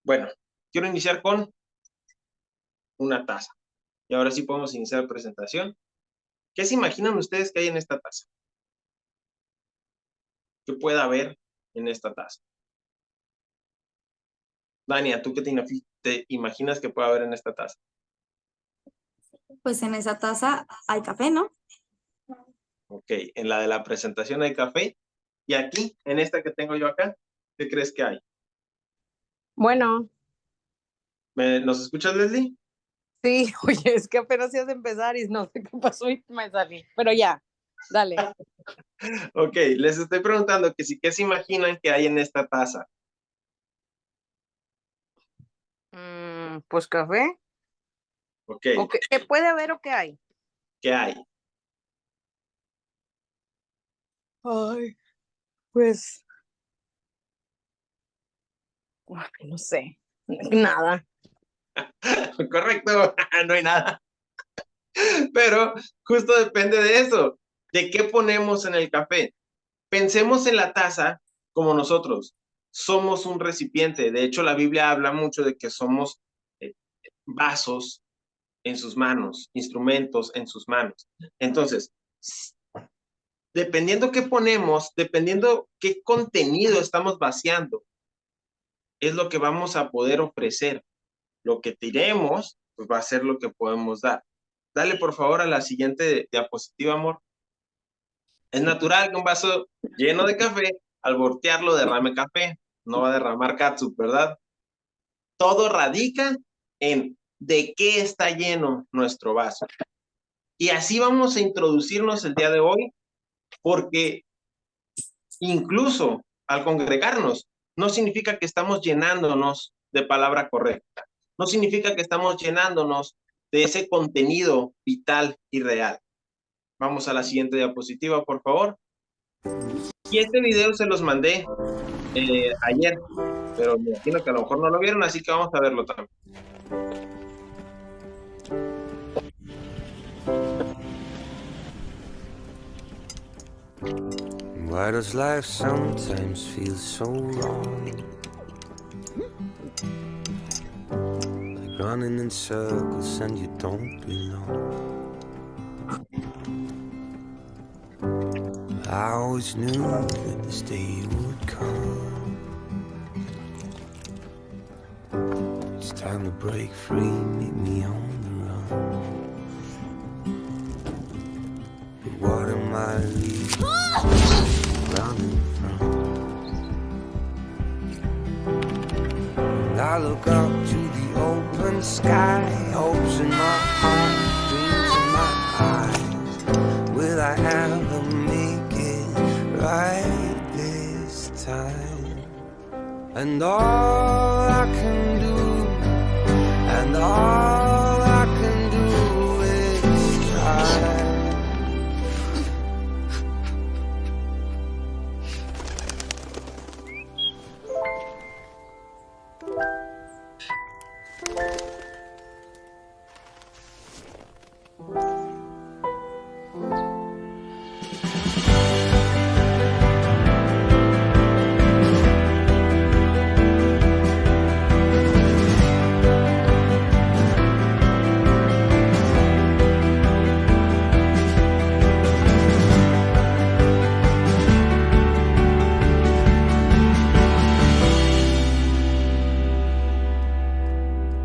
Bueno, quiero iniciar con una taza. Y ahora sí podemos iniciar la presentación. ¿Qué se imaginan ustedes que hay en esta taza? ¿Qué puede haber en esta taza? Dania, ¿tú qué te imaginas que puede haber en esta taza? Pues en esa taza hay café, ¿no? Ok, en la de la presentación hay café. Y aquí, en esta que tengo yo acá, ¿qué crees que hay? Bueno, ¿Nos escuchas, Leslie? sí, oye, es que apenas ibas a empezar y no sé qué pasó y me salí. Pero ya, dale. Ok, les estoy preguntando que si qué se imaginan que hay en esta taza. Pues café. Ok, ¿O qué puede haber o qué hay? ¿qué hay? Ay, pues, no sé, nada. Correcto, no hay nada. Pero justo depende de eso, de qué ponemos en el café. Pensemos en la taza como nosotros. Somos un recipiente. De hecho, la Biblia habla mucho de que somos eh, vasos en sus manos, instrumentos en sus manos. Entonces, dependiendo qué ponemos, dependiendo qué contenido estamos vaciando, es lo que vamos a poder ofrecer. Lo que tiremos, pues va a ser lo que podemos dar. Dale, por favor, a la siguiente diapositiva, amor. Es natural que un vaso lleno de café, al voltearlo, derrame café. No va a derramar catsup, ¿verdad? Todo radica en de qué está lleno nuestro vaso. Y así vamos a introducirnos el día de hoy, porque incluso al congregarnos, no significa que estamos llenándonos de palabra correcta. No significa que estamos llenándonos de ese contenido vital y real. Vamos a la siguiente diapositiva, por favor. Y este video se los mandé ayer, pero me imagino que a lo mejor no lo vieron, así que vamos a verlo también. Why does life sometimes feel so wrong? Like running in circles and you don't belong. I always knew that this day would come. It's time to break free, meet me on the run. But what am I running from? And I look up to the open sky, hopes in my heart, dreams in my eyes. Will I ever make it right this time? And all I can do, and all I can do is try.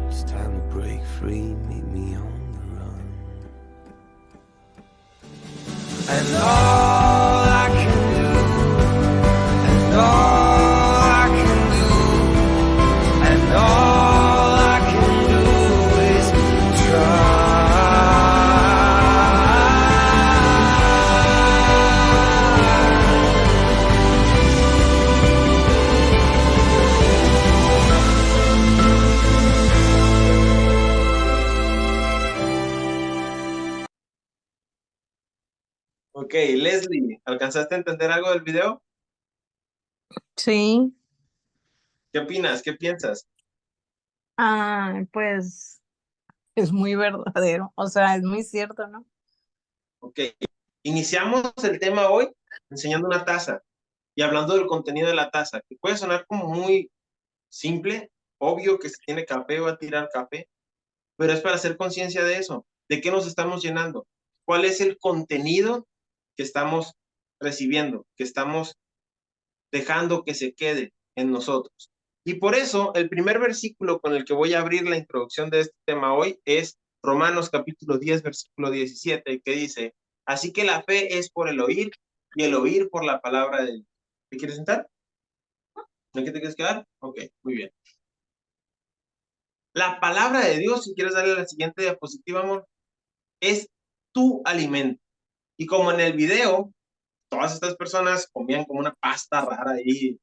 It's time to break free, meet me on the run. And all I can do, and all I can do, and all I can do is try. Ok, Leslie, ¿alcanzaste a entender algo del video? Sí. ¿Qué opinas? ¿Qué piensas? Pues es muy verdadero, o sea, es muy cierto, ¿no? Ok, iniciamos el tema hoy enseñando una taza y hablando del contenido de la taza, que puede sonar como muy simple, Obvio que si tiene café va a tirar café, pero es para hacer conciencia de eso, de qué nos estamos llenando, cuál es el contenido que estamos recibiendo, que estamos dejando que se quede en nosotros. Y por eso el primer versículo con el que voy a abrir la introducción de este tema hoy es Romanos capítulo 10, versículo 17, que dice, así que la fe es por el oír y el oír por la palabra de Dios. ¿Te quieres sentar? ¿No que te quieres quedar? Ok, muy bien. La palabra de Dios, si quieres darle a la siguiente diapositiva, amor, es tu alimento. Y como en el video, todas estas personas comían como una pasta rara ahí,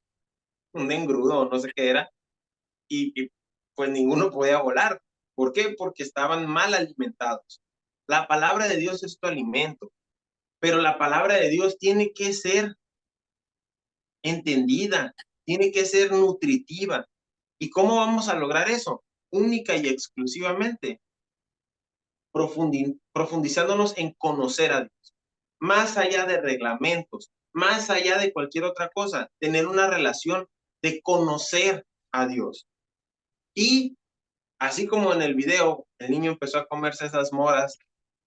un engrudo, no sé qué era, y pues ninguno podía volar. ¿Por qué? Porque estaban mal alimentados. La palabra de Dios es tu alimento, pero la palabra de Dios tiene que ser entendida, tiene que ser nutritiva. ¿Y cómo vamos a lograr eso? Única y exclusivamente profundizándonos en conocer a Dios, más allá de reglamentos, más allá de cualquier otra cosa, tener una relación de conocer a Dios. Y así como en el video el niño empezó a comerse esas moras,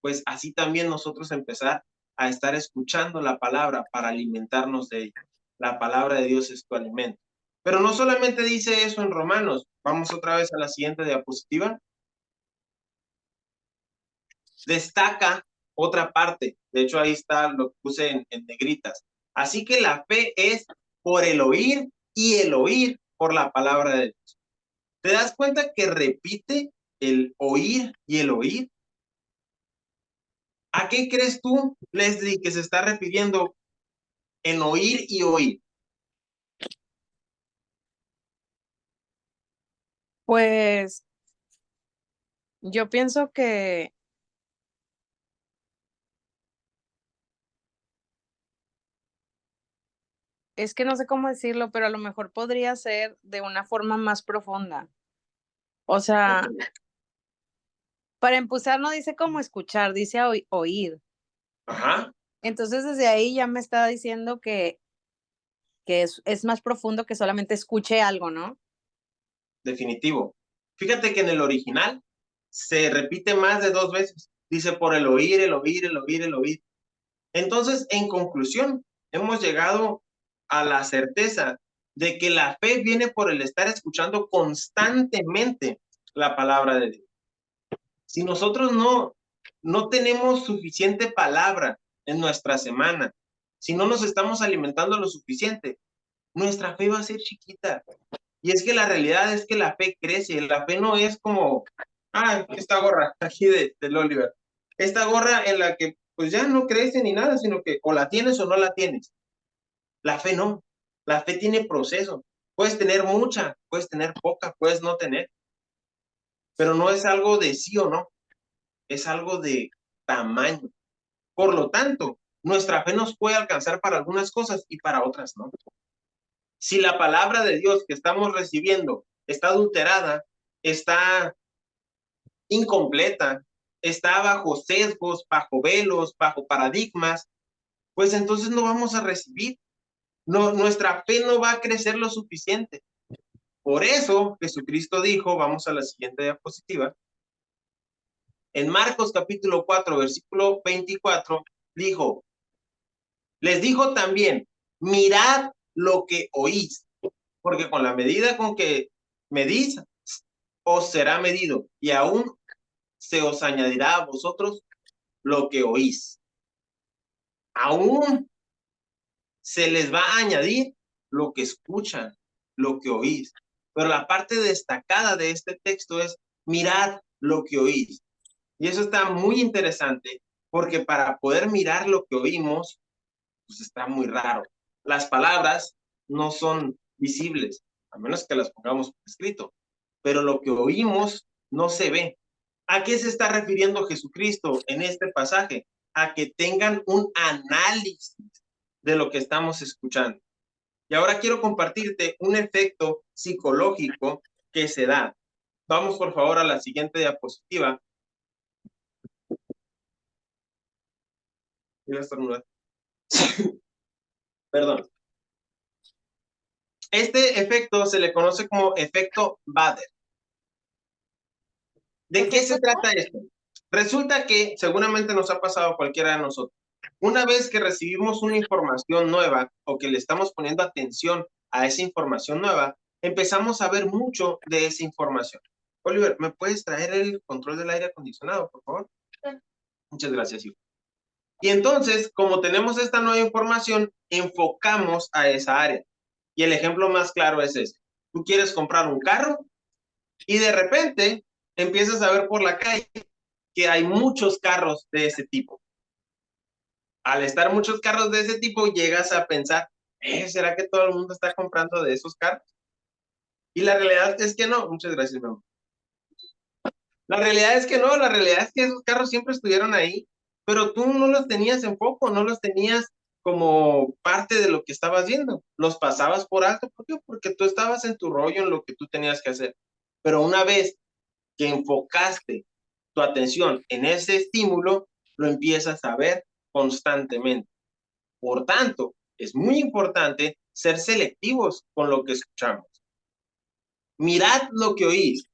pues así también nosotros empezar a estar escuchando la palabra para alimentarnos de ella. La palabra de Dios es tu alimento. Pero no solamente dice eso en Romanos. Vamos otra vez a la siguiente diapositiva. Destaca otra parte. De hecho, ahí está, lo puse en negritas. Así que la fe es por el oír y el oír por la palabra de Dios. ¿Te das cuenta que repite el oír y el oír? ¿A qué crees tú, Leslie, que se está refiriendo en oír y oír? Pues yo pienso que es que no sé cómo decirlo, pero a lo mejor podría ser de una forma más profunda. O sea, para empezar no dice cómo escuchar, dice oír. Ajá, Entonces desde ahí ya me está diciendo que es más profundo que solamente escuche algo, ¿no? definitivo. Fíjate que en el original se repite más de 2 veces. Dice por el oír, el oír, el oír, el oír. Entonces, en conclusión, hemos llegado a la certeza de que la fe viene por el estar escuchando constantemente la palabra de Dios. Si nosotros no tenemos suficiente palabra en nuestra semana, si no nos estamos alimentando lo suficiente, nuestra fe va a ser chiquita. Y es que la realidad es que la fe crece. La fe no es como, esta gorra aquí del Oliver. Esta gorra en la que pues ya no crece ni nada, sino que o la tienes o no la tienes. La fe no. La fe tiene proceso. Puedes tener mucha, puedes tener poca, puedes no tener. Pero no es algo de sí o no. Es algo de tamaño. Por lo tanto, nuestra fe nos puede alcanzar para algunas cosas y para otras no. Si la palabra de Dios que estamos recibiendo está adulterada, está incompleta, está bajo sesgos, bajo velos, bajo paradigmas, pues entonces no vamos a recibir. No, nuestra fe no va a crecer lo suficiente. Por eso Jesucristo dijo, vamos a la siguiente diapositiva, en Marcos capítulo 4, versículo 24, dijo, les dijo también, mirad lo que oís, porque con la medida con que medís, os será medido, y aún se os añadirá a vosotros lo que oís. Aún se les va a añadir lo que escuchan, lo que oís. Pero la parte destacada de este texto es mirad lo que oís. Y eso está muy interesante porque para poder mirar lo que oímos, pues está muy raro. Las palabras no son visibles, a menos que las pongamos por escrito, pero lo que oímos no se ve. ¿A qué se está refiriendo Jesucristo en este pasaje? A que tengan un análisis de lo que estamos escuchando. Y ahora quiero compartirte un efecto psicológico que se da. Vamos por favor a la siguiente diapositiva. Voy a estornudar. Perdón. Este efecto se le conoce como efecto Bader. ¿De qué se trata esto? Resulta que seguramente nos ha pasado a cualquiera de nosotros. Una vez que recibimos una información nueva o que le estamos poniendo atención a esa información nueva, empezamos a ver mucho de esa información. Oliver, ¿me puedes traer el control del aire acondicionado, por favor? Sí. Muchas gracias, hijo. Y entonces, como tenemos esta nueva información, enfocamos a esa área. Y el ejemplo más claro es este. Tú quieres comprar un carro y de repente empiezas a ver por la calle que hay muchos carros de ese tipo. Al estar muchos carros de ese tipo, llegas a pensar, ¿será que todo el mundo está comprando de esos carros? Y la realidad es que no. Muchas gracias, mi amor. La realidad es que no, la realidad es que esos carros siempre estuvieron ahí, pero tú no los tenías en foco, no los tenías como parte de lo que estabas viendo. Los pasabas por alto. ¿Por qué? Porque tú estabas en tu rollo, en lo que tú tenías que hacer. Pero una vez que enfocaste tu atención en ese estímulo, lo empiezas a ver constantemente. Por tanto, es muy importante ser selectivos con lo que escuchamos. Mirad lo que oís.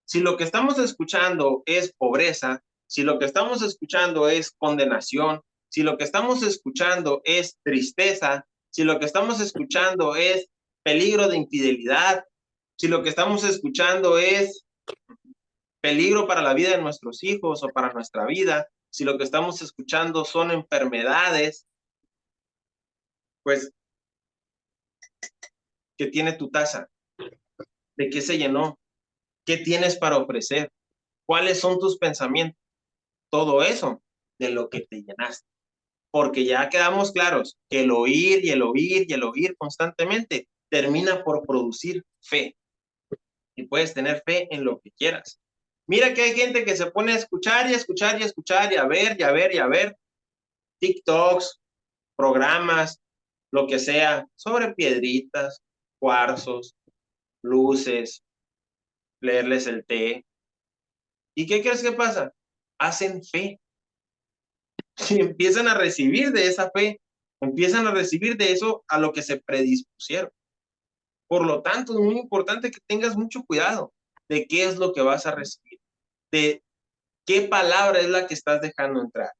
Si lo que estamos escuchando es pobreza, si lo que estamos escuchando es condenación, si lo que estamos escuchando es tristeza, si lo que estamos escuchando es peligro de infidelidad, si lo que estamos escuchando es peligro para la vida de nuestros hijos o para nuestra vida, si lo que estamos escuchando son enfermedades, pues, ¿qué tiene tu taza? ¿De qué se llenó? ¿Qué tienes para ofrecer? ¿Cuáles son tus pensamientos? Todo eso de lo que te llenaste. Porque ya quedamos claros que el oír y el oír y el oír constantemente termina por producir fe. Y puedes tener fe en lo que quieras. Mira que hay gente que se pone a escuchar y a escuchar y a escuchar y a ver y a ver y a ver TikToks, programas, lo que sea, sobre piedritas, cuarzos, luces, leerles el té. ¿Y qué crees que pasa? Hacen fe. Y empiezan a recibir de esa fe, empiezan a recibir de eso a lo que se predispusieron. Por lo tanto, es muy importante que tengas mucho cuidado de qué es lo que vas a recibir, de qué palabra es la que estás dejando entrar.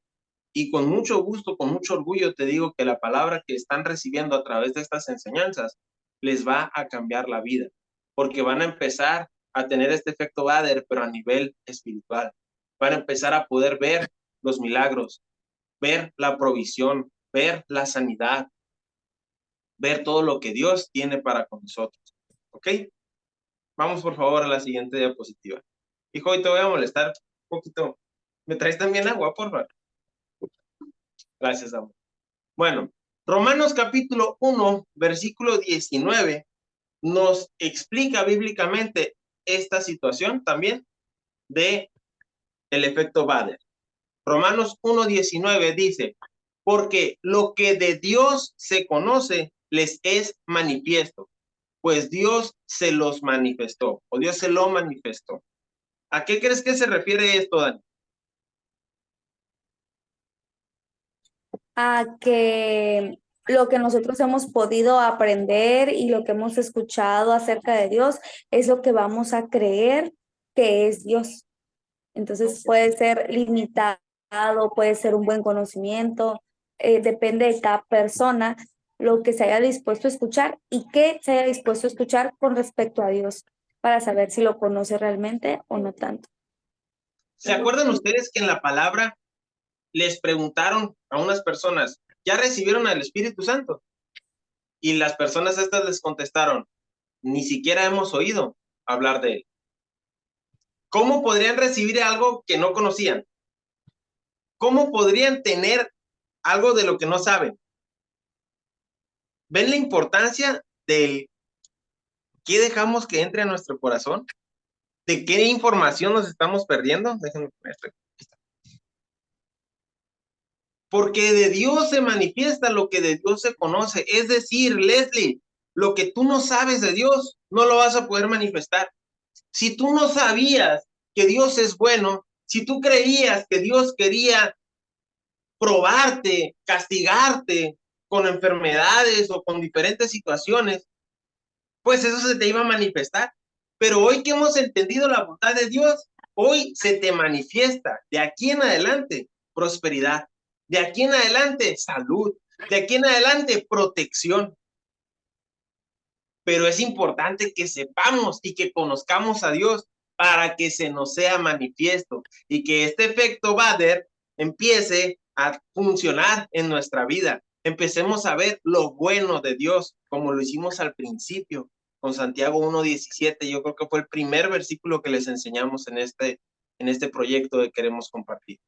Y con mucho gusto, con mucho orgullo te digo que la palabra que están recibiendo a través de estas enseñanzas les va a cambiar la vida, porque van a empezar a tener este efecto Bader, pero a nivel espiritual. Van a empezar a poder ver los milagros, ver la provisión, ver la sanidad, ver todo lo que Dios tiene para con nosotros. ¿Ok? Vamos por favor a la siguiente diapositiva. Hijo, hoy te voy a molestar un poquito. ¿Me traes también agua, por favor? Gracias, amor. Bueno, Romanos capítulo 1, versículo 19, nos explica bíblicamente esta situación también de el efecto Bader. Romanos 1:19 dice, porque lo que de Dios se conoce les es manifiesto, pues Dios se los manifestó, o Dios se lo manifestó. ¿A qué crees que se refiere esto, Dani? A que lo que nosotros hemos podido aprender y lo que hemos escuchado acerca de Dios es lo que vamos a creer que es Dios. Entonces puede ser limitado, puede ser un buen conocimiento, depende de cada persona lo que se haya dispuesto a escuchar y qué se haya dispuesto a escuchar con respecto a Dios para saber si lo conoce realmente o no tanto. ¿Se acuerdan ustedes que en la palabra les preguntaron a unas personas, ¿ya recibieron al Espíritu Santo? Y las personas estas les contestaron, ni siquiera hemos oído hablar de él. ¿Cómo podrían recibir algo que no conocían? ¿Cómo podrían tener algo de lo que no saben? ¿Ven la importancia del qué dejamos que entre a nuestro corazón? ¿De qué información nos estamos perdiendo? Déjenme poner esto. Porque de Dios se manifiesta lo que de Dios se conoce. Es decir, Leslie, lo que tú no sabes de Dios, no lo vas a poder manifestar. Si tú no sabías que Dios es bueno, si tú creías que Dios quería probarte, castigarte con enfermedades o con diferentes situaciones, pues eso se te iba a manifestar. Pero hoy que hemos entendido la voluntad de Dios, hoy se te manifiesta de aquí en adelante prosperidad, de aquí en adelante salud, de aquí en adelante protección. Pero es importante que sepamos y que conozcamos a Dios para que se nos sea manifiesto y que este efecto Bader empiece a funcionar en nuestra vida. Empecemos a ver lo bueno de Dios, como lo hicimos al principio con Santiago 1:17. Yo creo que fue el primer versículo que les enseñamos en este proyecto que queremos compartir.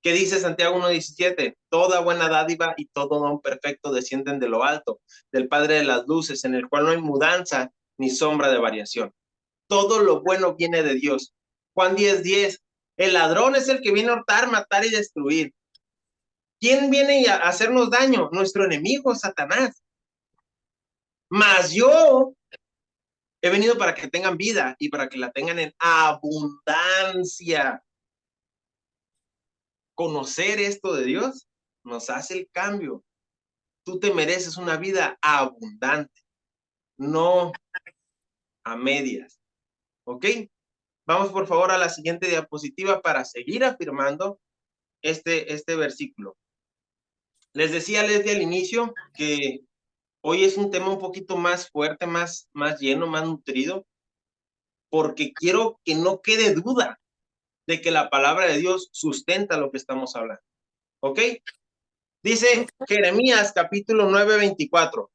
¿Qué dice Santiago 1:17? Toda buena dádiva y todo don perfecto descienden de lo alto, del Padre de las luces, en el cual no hay mudanza ni sombra de variación. Todo lo bueno viene de Dios. Juan 10:10. El ladrón es el que viene a hurtar, matar y destruir. ¿Quién viene a hacernos daño? Nuestro enemigo, Satanás. Mas yo he venido para que tengan vida y para que la tengan en abundancia. Conocer esto de Dios nos hace el cambio. Tú te mereces una vida abundante, no a medias. ¿Ok? Vamos por favor a la siguiente diapositiva para seguir afirmando este versículo. Les decía Leslie al inicio que hoy es un tema un poquito más fuerte, más lleno, más nutrido, porque quiero que no quede duda de que la palabra de Dios sustenta lo que estamos hablando. ¿Ok? Dice Jeremías capítulo 9:24,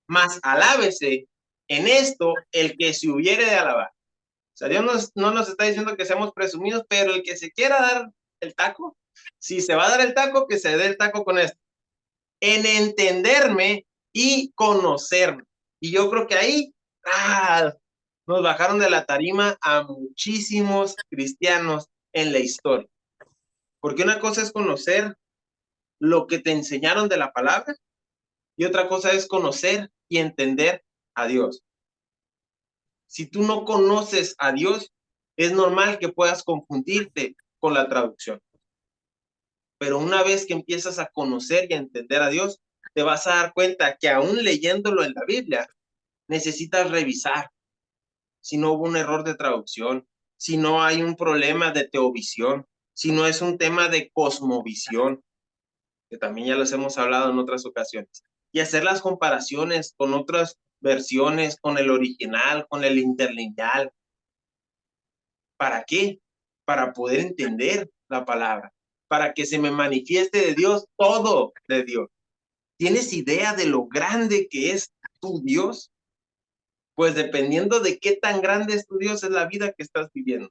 mas alábese en esto el que se hubiere de alabar. O sea, Dios no nos está diciendo que seamos presumidos, pero el que se quiera dar el taco, si se va a dar el taco, que se dé el taco con esto. En entenderme y conocerme. Y yo creo que ahí nos bajaron de la tarima a muchísimos cristianos en la historia. Porque una cosa es conocer lo que te enseñaron de la palabra y otra cosa es conocer y entender a Dios. Si tú no conoces a Dios, es normal que puedas confundirte con la traducción. Pero una vez que empiezas a conocer y a entender a Dios, te vas a dar cuenta que aún leyéndolo en la Biblia, necesitas revisar si no hubo un error de traducción, si no hay un problema de teovisión, si no es un tema de cosmovisión, que también ya los hemos hablado en otras ocasiones, y hacer las comparaciones con otras versiones, con el original, con el interlineal. ¿Para qué? Para poder entender la palabra, para que se me manifieste de Dios todo de Dios. ¿Tienes idea de lo grande que es tu Dios? Pues dependiendo de qué tan grande es tu Dios, es la vida que estás viviendo.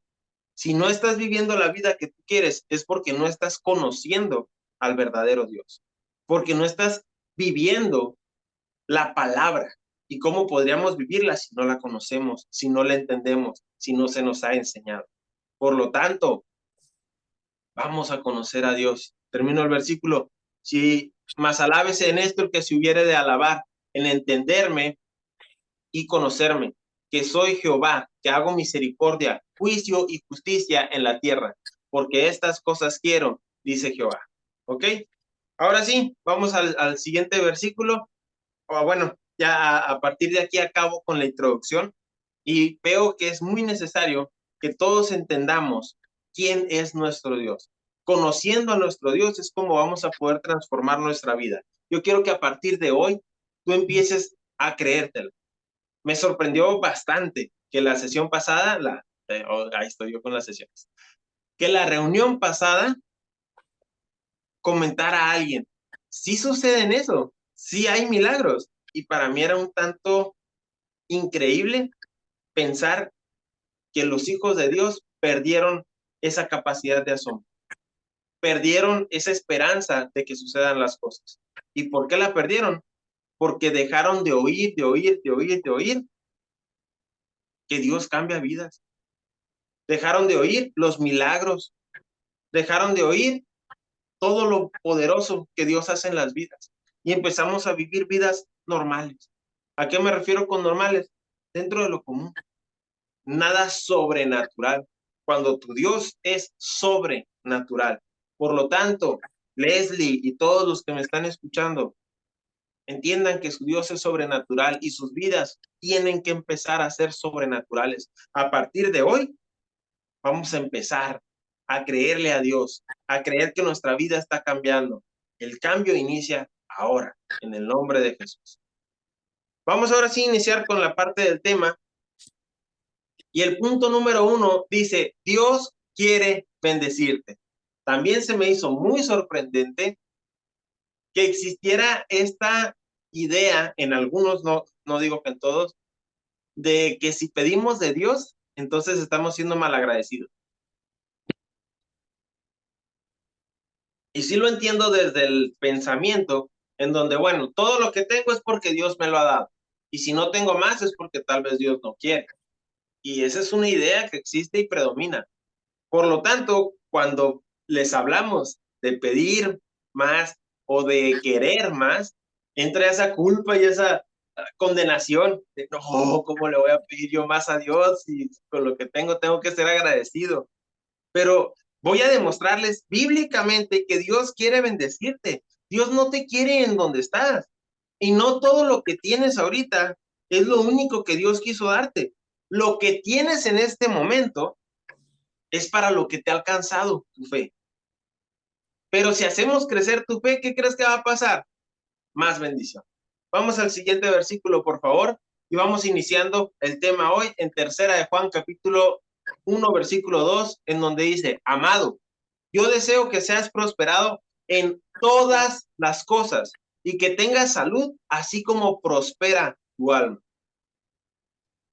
Si no estás viviendo la vida que tú quieres, es porque no estás conociendo al verdadero Dios, porque no estás viviendo la palabra. ¿Y cómo podríamos vivirla si no la conocemos, si no la entendemos, si no se nos ha enseñado? Por lo tanto, vamos a conocer a Dios. Termino el versículo. Si más alábese en esto el que se hubiere de alabar, en entenderme y conocerme, que soy Jehová, que hago misericordia, juicio y justicia en la tierra, porque estas cosas quiero, dice Jehová. ¿Ok? Ahora sí, vamos al siguiente versículo. Bueno, ya a partir de aquí acabo con la introducción y veo que es muy necesario que todos entendamos quién es nuestro Dios. Conociendo a nuestro Dios es como vamos a poder transformar nuestra vida. Yo quiero que a partir de hoy tú empieces a creértelo. Me sorprendió bastante que la sesión pasada, ahí estoy yo con las sesiones, que la reunión pasada comentara a alguien, sí sucede en eso, sí hay milagros. Y para mí era un tanto increíble pensar que los hijos de Dios perdieron esa capacidad de asombro, perdieron esa esperanza de que sucedan las cosas. ¿Y por qué la perdieron? Porque dejaron de oír que Dios cambia vidas. Dejaron de oír los milagros, dejaron de oír todo lo poderoso que Dios hace en las vidas y empezamos a vivir vidas normales. ¿A qué me refiero con normales? Dentro de lo común. Nada sobrenatural, cuando tu Dios es sobrenatural. Por lo tanto, Leslie y todos los que me están escuchando, Entiendan que su Dios es sobrenatural y sus vidas tienen que empezar a ser sobrenaturales. A partir de hoy, vamos a empezar a creerle a Dios, a creer que nuestra vida está cambiando. El cambio inicia ahora, en el nombre de Jesús. Vamos ahora sí a iniciar con la parte del tema. Y el punto número 1 dice, Dios quiere bendecirte. También se me hizo muy sorprendente que existiera esta idea en algunos, no digo que en todos, de que si pedimos de Dios, entonces estamos siendo malagradecidos. Y sí lo entiendo desde el pensamiento, en donde, bueno, todo lo que tengo es porque Dios me lo ha dado. Y si no tengo más es porque tal vez Dios no quiere. Y esa es una idea que existe y predomina. Por lo tanto, cuando les hablamos de pedir más o de querer más, entra esa culpa y esa condenación de, no, ¿cómo le voy a pedir yo más a Dios? Y con lo que tengo que ser agradecido. Pero voy a demostrarles bíblicamente que Dios quiere bendecirte. Dios no te quiere en donde estás. Y no todo lo que tienes ahorita es lo único que Dios quiso darte. Lo que tienes en este momento es para lo que te ha alcanzado tu fe. Pero si hacemos crecer tu fe, ¿qué crees que va a pasar? Más bendición. Vamos al siguiente versículo, por favor, y vamos iniciando el tema hoy en Tercera de Juan, capítulo 1, versículo 2, en donde dice, amado, yo deseo que seas prosperado en todas las cosas y que tengas salud, así como prospera tu alma.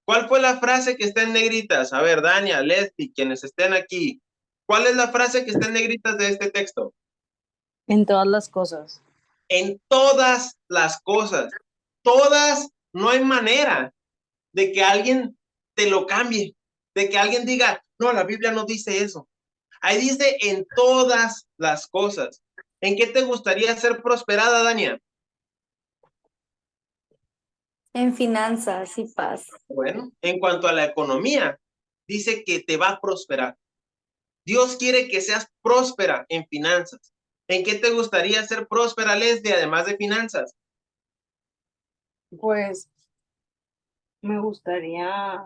¿Cuál fue la frase que está en negritas? A ver, Dania, Leslie, quienes estén aquí. ¿Cuál es la frase que está en negritas de este texto? En todas las cosas. En todas las cosas. Todas, no hay manera de que alguien te lo cambie, de que alguien diga, no, la Biblia no dice eso. Ahí dice en todas las cosas. ¿En qué te gustaría ser prosperada, Dania? En finanzas y paz. Bueno, en cuanto a la economía, dice que te va a prosperar. Dios quiere que seas próspera en finanzas. ¿En qué te gustaría ser próspera, Leslie, además de finanzas? Pues me gustaría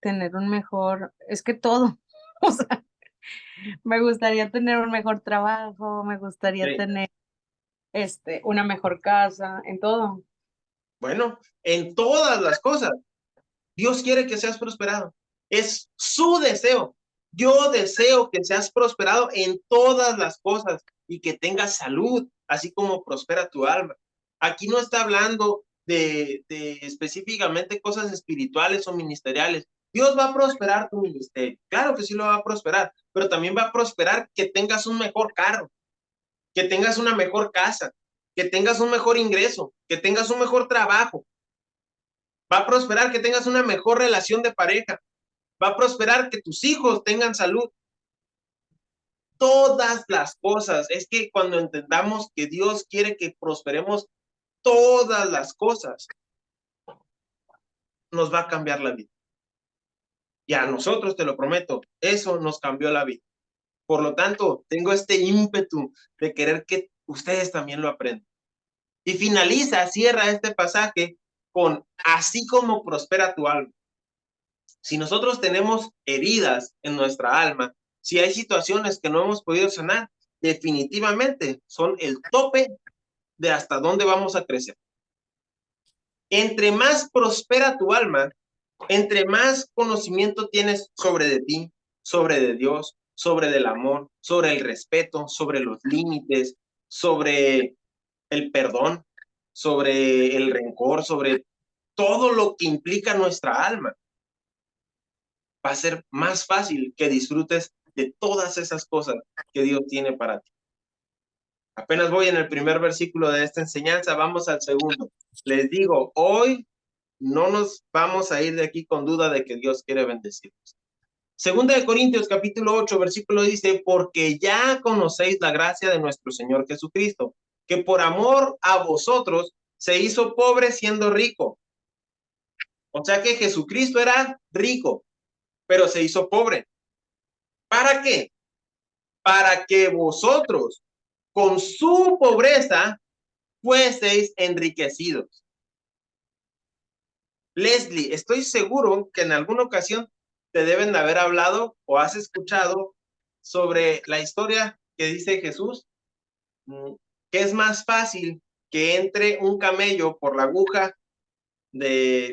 tener un mejor, es que todo, o sea, me gustaría tener un mejor trabajo, me gustaría Sí. tener una mejor casa, en todo. Bueno, en todas las cosas. Dios quiere que seas prosperado. Es su deseo. Yo deseo que seas prosperado en todas las cosas y que tengas salud, así como prospera tu alma. Aquí no está hablando de específicamente cosas espirituales o ministeriales. Dios va a prosperar tu ministerio. Claro que sí lo va a prosperar, pero también va a prosperar que tengas un mejor carro, que tengas una mejor casa, que tengas un mejor ingreso, que tengas un mejor trabajo. Va a prosperar que tengas una mejor relación de pareja. Va a prosperar que tus hijos tengan salud. Todas las cosas. Es que cuando entendamos que Dios quiere que prosperemos todas las cosas, nos va a cambiar la vida. Y a nosotros, te lo prometo, eso nos cambió la vida. Por lo tanto, tengo este ímpetu de querer que ustedes también lo aprendan. Y finaliza, cierra este pasaje con así como prospera tu alma. Si nosotros tenemos heridas en nuestra alma, si hay situaciones que no hemos podido sanar, definitivamente son el tope de hasta dónde vamos a crecer. Entre más prospera tu alma, entre más conocimiento tienes sobre de ti, sobre de Dios, sobre del amor, sobre el respeto, sobre los límites, sobre el perdón, sobre el rencor, sobre todo lo que implica nuestra alma, va a ser más fácil que disfrutes de todas esas cosas que Dios tiene para ti. Apenas voy en el primer versículo de esta enseñanza, vamos al segundo. Les digo, hoy no nos vamos a ir de aquí con duda de que Dios quiere bendecirnos. Segunda de Corintios, capítulo 8, versículo dice, porque ya conocéis la gracia de nuestro Señor Jesucristo, que por amor a vosotros se hizo pobre siendo rico. O sea que Jesucristo era rico, pero se hizo pobre. ¿Para qué? Para que vosotros, con su pobreza, fueseis enriquecidos. Leslie, estoy seguro que en alguna ocasión te deben de haber hablado o has escuchado sobre la historia que dice Jesús, que es más fácil que entre un camello por la aguja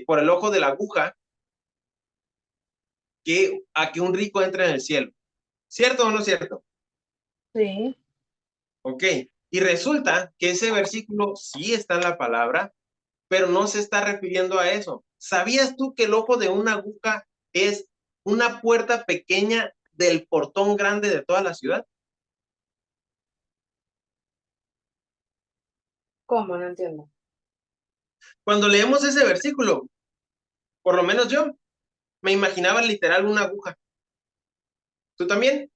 por el ojo de la aguja que a que un rico entre en el cielo. ¿Cierto o no cierto? Sí. Ok. Y resulta que ese versículo sí está en la palabra, pero no se está refiriendo a eso. ¿Sabías tú que el ojo de una aguja es una puerta pequeña del portón grande de toda la ciudad? ¿Cómo? No entiendo. Cuando leemos ese versículo, por lo menos yo, me imaginaba literal una aguja. ¿Tú también?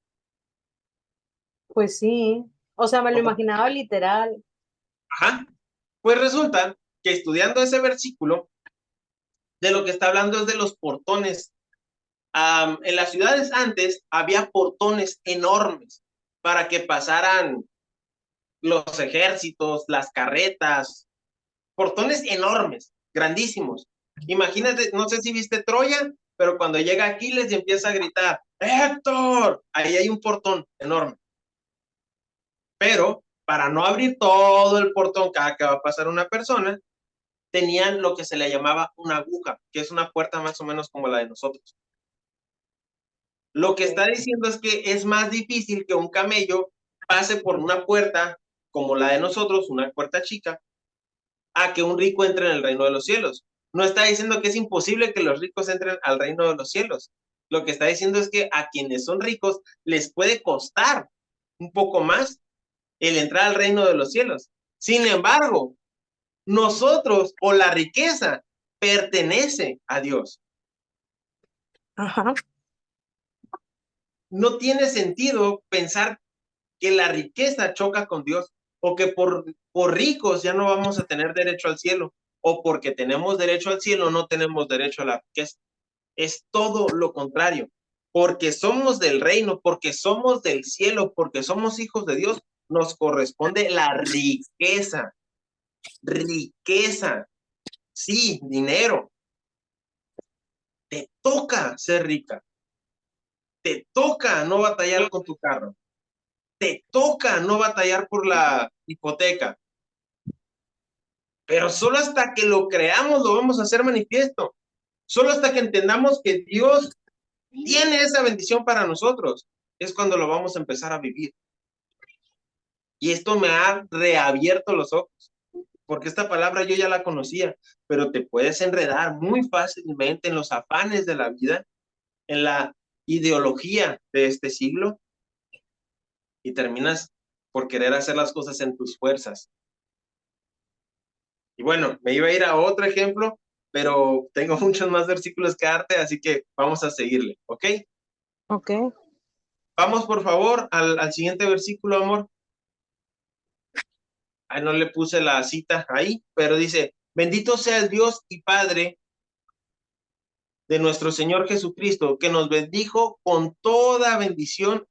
Pues sí. O sea, me lo imaginaba literal. Ajá. Pues resulta que estudiando ese versículo, de lo que está hablando es de los portones. En las ciudades antes había portones enormes para que pasaran los ejércitos, las carretas, portones enormes, grandísimos. Imagínate, no sé si viste Troya, pero cuando llega Aquiles y empieza a gritar, ¡Héctor! Ahí hay un portón enorme. Pero para no abrir todo el portón cada que va a pasar una persona, tenían lo que se le llamaba una aguja, que es una puerta más o menos como la de nosotros. Lo que está diciendo es que es más difícil que un camello pase por una puerta como la de nosotros, una puerta chica, a que un rico entre en el reino de los cielos. No está diciendo que es imposible que los ricos entren al reino de los cielos. Lo que está diciendo es que a quienes son ricos les puede costar un poco más el entrar al reino de los cielos. Sin embargo, nosotros o la riqueza pertenece a Dios. Ajá. No tiene sentido pensar que la riqueza choca con Dios o que por ricos ya no vamos a tener derecho al cielo o porque tenemos derecho al cielo no tenemos derecho a la riqueza. Es todo lo contrario. Porque somos del reino, porque somos del cielo, porque somos hijos de Dios, nos corresponde la riqueza. Riqueza. Sí, dinero. Te toca ser rica. Te toca no batallar con tu carro. Te toca no batallar por la hipoteca. Pero solo hasta que lo creamos lo vamos a hacer manifiesto. Solo hasta que entendamos que Dios tiene esa bendición para nosotros, es cuando lo vamos a empezar a vivir. Y esto me ha reabierto los ojos, porque esta palabra yo ya la conocía, pero te puedes enredar muy fácilmente en los afanes de la vida, en la ideología de este siglo, y terminas por querer hacer las cosas en tus fuerzas. Y bueno, me iba a ir a otro ejemplo, pero tengo muchos más versículos que darte, así que vamos a seguirle, ¿ok? Ok. Vamos, por favor, al siguiente versículo, amor. Ay, no le puse la cita ahí, pero dice, bendito sea el Dios y Padre de nuestro Señor Jesucristo, que nos bendijo con toda bendición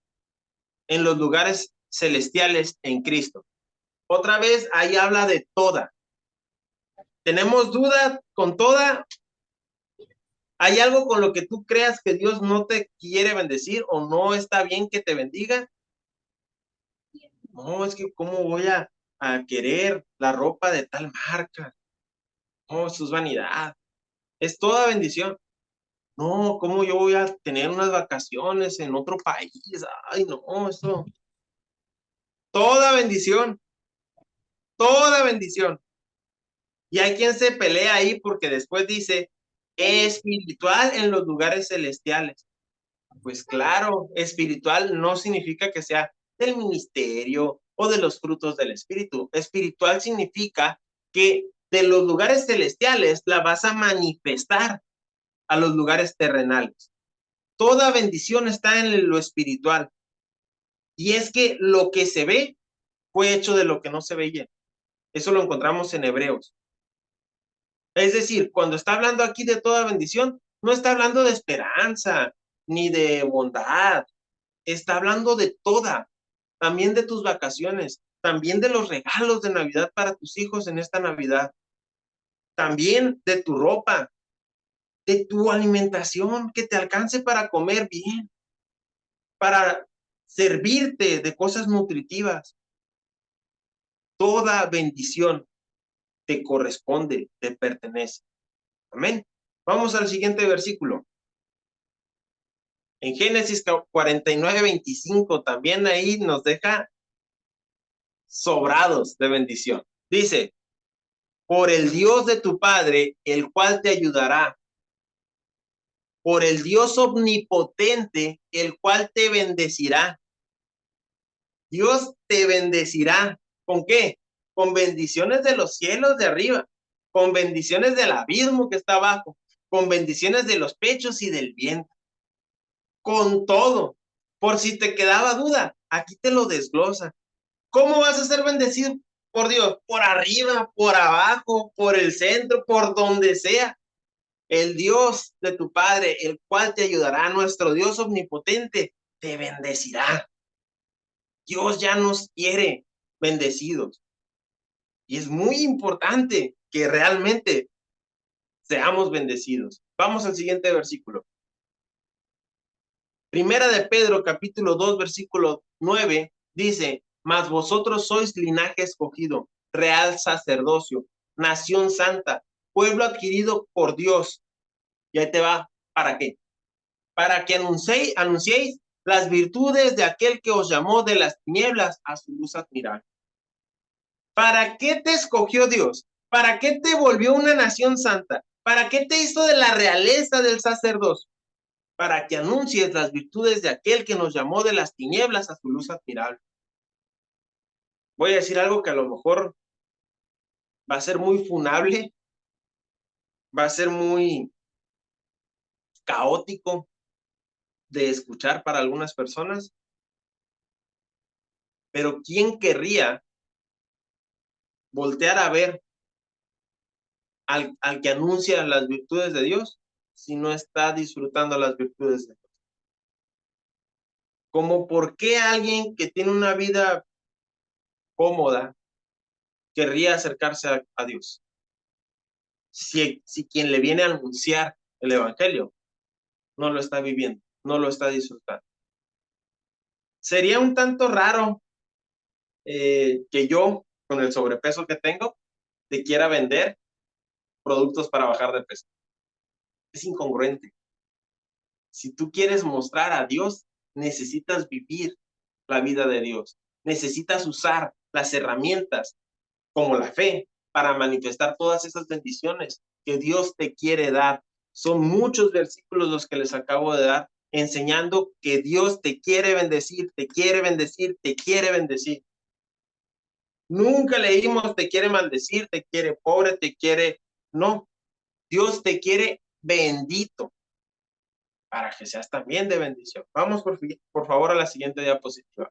en los lugares celestiales en Cristo. Otra vez, ahí habla de toda. ¿Tenemos duda con toda? ¿Hay algo con lo que tú creas que Dios no te quiere bendecir o no está bien que te bendiga? No, es que ¿cómo voy a querer la ropa de tal marca? No, eso es vanidad. Es toda bendición. No, ¿cómo yo voy a tener unas vacaciones en otro país? Ay, no, eso. Toda bendición. Toda bendición. Y hay quien se pelea ahí porque después dice, espiritual en los lugares celestiales. Pues claro, espiritual no significa que sea del ministerio o de los frutos del espíritu. Espiritual significa que de los lugares celestiales la vas a manifestar a los lugares terrenales. Toda bendición está en lo espiritual. Y es que lo que se ve fue hecho de lo que no se veía. Eso lo encontramos en Hebreos. Es decir, cuando está hablando aquí de toda bendición, no está hablando de esperanza ni de bondad. Está hablando de toda, también de tus vacaciones, también de los regalos de Navidad para tus hijos en esta Navidad. También de tu ropa, de tu alimentación, que te alcance para comer bien, para servirte de cosas nutritivas. Toda bendición te corresponde, te pertenece. Amén. Vamos al siguiente versículo. En Génesis 49:25 también ahí nos deja sobrados de bendición. Dice, por el Dios de tu Padre, el cual te ayudará. Por el Dios omnipotente, el cual te bendecirá. Dios te bendecirá. ¿Con qué? Con bendiciones de los cielos de arriba, con bendiciones del abismo que está abajo, con bendiciones de los pechos y del vientre. Con todo. Por si te quedaba duda, aquí te lo desglosa. ¿Cómo vas a ser bendecido por Dios? Por arriba, por abajo, por el centro, por donde sea. El Dios de tu Padre, el cual te ayudará, nuestro Dios omnipotente, te bendecirá. Dios ya nos quiere bendecidos. Y es muy importante que realmente seamos bendecidos. Vamos al siguiente versículo. Primera de Pedro, capítulo 2, versículo 9, dice, mas vosotros sois linaje escogido, real sacerdocio, nación santa, pueblo adquirido por Dios. Y ahí te va, ¿para qué? Para que anunciéis las virtudes de aquel que os llamó de las tinieblas a su luz admirable. ¿Para qué te escogió Dios? ¿Para qué te volvió una nación santa? ¿Para qué te hizo de la realeza del sacerdocio? Para que anuncies las virtudes de aquel que nos llamó de las tinieblas a su luz admirable. Voy a decir algo que a lo mejor va a ser muy funable, va a ser muy caótico de escuchar para algunas personas, pero ¿quién querría voltear a ver al que anuncia las virtudes de Dios si no está disfrutando las virtudes de Dios? Como por qué alguien que tiene una vida cómoda querría acercarse a Dios si quien le viene a anunciar el evangelio no lo está viviendo, no lo está disfrutando. Sería un tanto raro que yo, con el sobrepeso que tengo, te quiera vender productos para bajar de peso. Es incongruente. Si tú quieres mostrar a Dios, necesitas vivir la vida de Dios. Necesitas usar las herramientas como la fe para manifestar todas esas bendiciones que Dios te quiere dar. Son muchos versículos los que les acabo de dar, enseñando que Dios te quiere bendecir, te quiere bendecir, te quiere bendecir. Nunca leímos te quiere maldecir, te quiere pobre, te quiere... No, Dios te quiere bendito para que seas también de bendición. Vamos por favor a la siguiente diapositiva.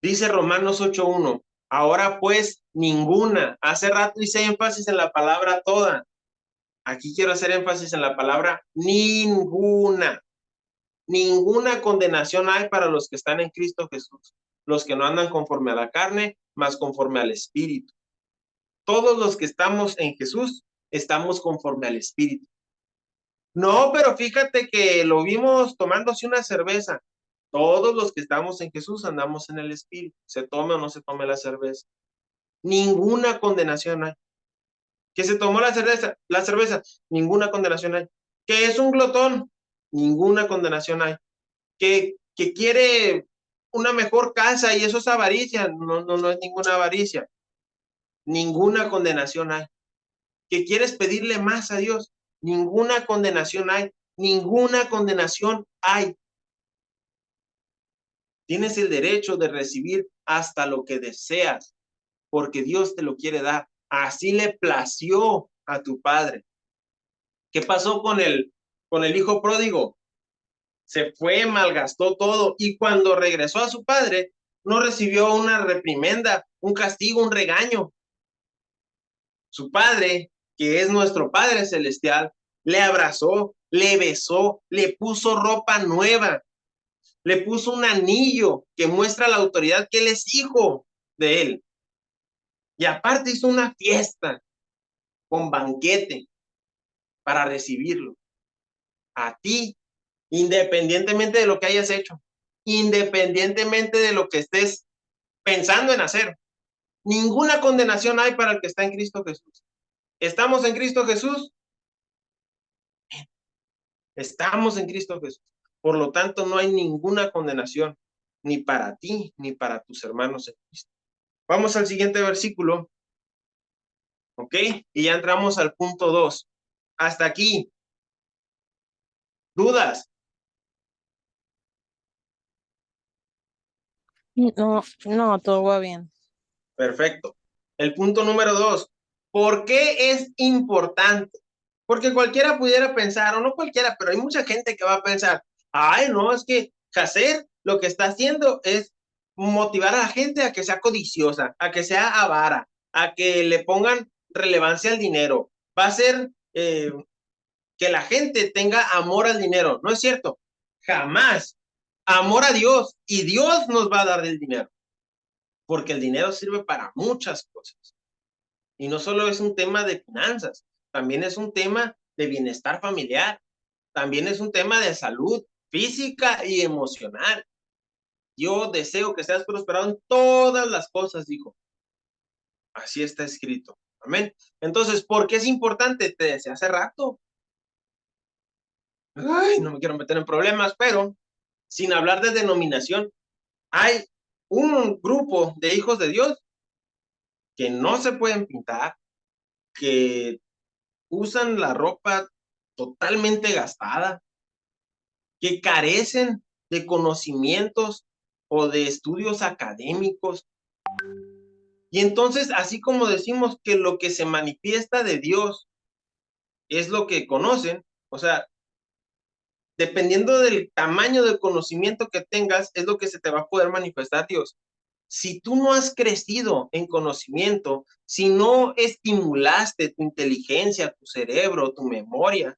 Dice Romanos 8:1, ahora pues ninguna, hace rato hice énfasis en la palabra toda, aquí quiero hacer énfasis en la palabra ninguna. Ninguna condenación hay para los que están en Cristo Jesús, los que no andan conforme a la carne, mas conforme al Espíritu. Todos los que estamos en Jesús, estamos conforme al Espíritu. No, pero fíjate que lo vimos tomándose una cerveza. Todos los que estamos en Jesús andamos en el Espíritu, se tome o no se tome la cerveza. Ninguna condenación hay. Que se tomó la cerveza, ninguna condenación hay. Que es un glotón, ninguna condenación hay. Que quiere una mejor casa y eso es avaricia, no es ninguna avaricia. Ninguna condenación hay. Que quieres pedirle más a Dios, ninguna condenación hay. Ninguna condenación hay. Tienes el derecho de recibir hasta lo que deseas, porque Dios te lo quiere dar. Así le plació a tu padre. ¿Qué pasó con el hijo pródigo? Se fue, malgastó todo, y cuando regresó a su padre, no recibió una reprimenda, un castigo, un regaño. Su padre, que es nuestro Padre Celestial, le abrazó, le besó, le puso ropa nueva. Le puso un anillo que muestra la autoridad que él es hijo de él. Y aparte hizo una fiesta con banquete para recibirlo. A ti, independientemente de lo que hayas hecho, independientemente de lo que estés pensando en hacer, ninguna condenación hay para el que está en Cristo Jesús. ¿Estamos en Cristo Jesús? Estamos en Cristo Jesús. Por lo tanto, no hay ninguna condenación, ni para ti, ni para tus hermanos en Cristo. Vamos al siguiente versículo, ¿ok? Y ya entramos al punto 2. Hasta aquí. ¿Dudas? No, todo va bien. Perfecto. El punto número 2. ¿Por qué es importante? Porque cualquiera pudiera pensar, o no cualquiera, pero hay mucha gente que va a pensar, ay, no, es que Hacer lo que está haciendo es motivar a la gente a que sea codiciosa, a que sea avara, a que le pongan relevancia al dinero. Va a ser que la gente tenga amor al dinero. No es cierto. Jamás. Amor a Dios, y Dios nos va a dar el dinero, porque el dinero sirve para muchas cosas. Y no solo es un tema de finanzas, también es un tema de bienestar familiar, también es un tema de salud física y emocional. Yo deseo que seas prosperado en todas las cosas, dijo. Así está escrito. Amén. Entonces, ¿por qué es importante? Te decía hace rato. Ay, no me quiero meter en problemas, pero sin hablar de denominación, hay un grupo de hijos de Dios que no se pueden pintar, que usan la ropa totalmente gastada, que carecen de conocimientos o de estudios académicos. Y entonces, así como decimos que lo que se manifiesta de Dios es lo que conocen, o sea, dependiendo del tamaño del conocimiento que tengas, es lo que se te va a poder manifestar Dios. Si tú no has crecido en conocimiento, si no estimulaste tu inteligencia, tu cerebro, tu memoria,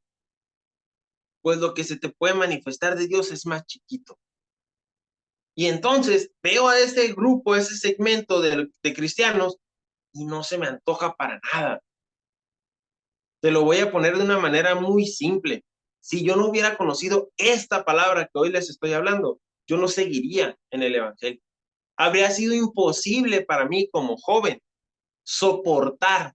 pues lo que se te puede manifestar de Dios es más chiquito. Y entonces veo a ese grupo, ese segmento de cristianos, y no se me antoja para nada. Te lo voy a poner de una manera muy simple. Si yo no hubiera conocido esta palabra que hoy les estoy hablando, yo no seguiría en el Evangelio. Habría sido imposible para mí como joven soportar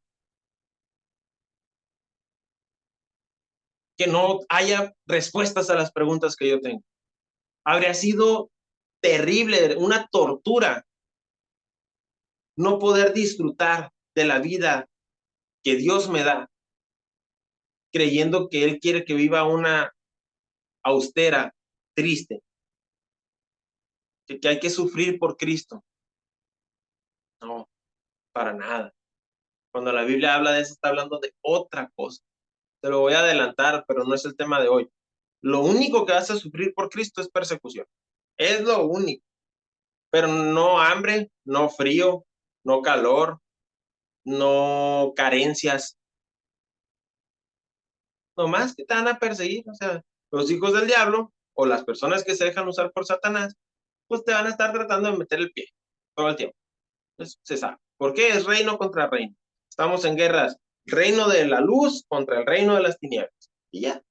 que no haya respuestas a las preguntas que yo tengo. Habría sido terrible, una tortura, no poder disfrutar de la vida que Dios me da, creyendo que Él quiere que viva una austera, triste, que hay que sufrir por Cristo. No, para nada. Cuando la Biblia habla de eso, está hablando de otra cosa. Te lo voy a adelantar, pero no es el tema de hoy. Lo único que vas a sufrir por Cristo es persecución. Es lo único. Pero no hambre, no frío, no calor, no carencias. Nomás que te van a perseguir. O sea, los hijos del diablo o las personas que se dejan usar por Satanás, pues te van a estar tratando de meter el pie todo el tiempo. Entonces, se sabe. ¿Por qué? Es reino contra reino. Estamos en guerras. Reino de la luz contra el reino de las tinieblas. Y ya.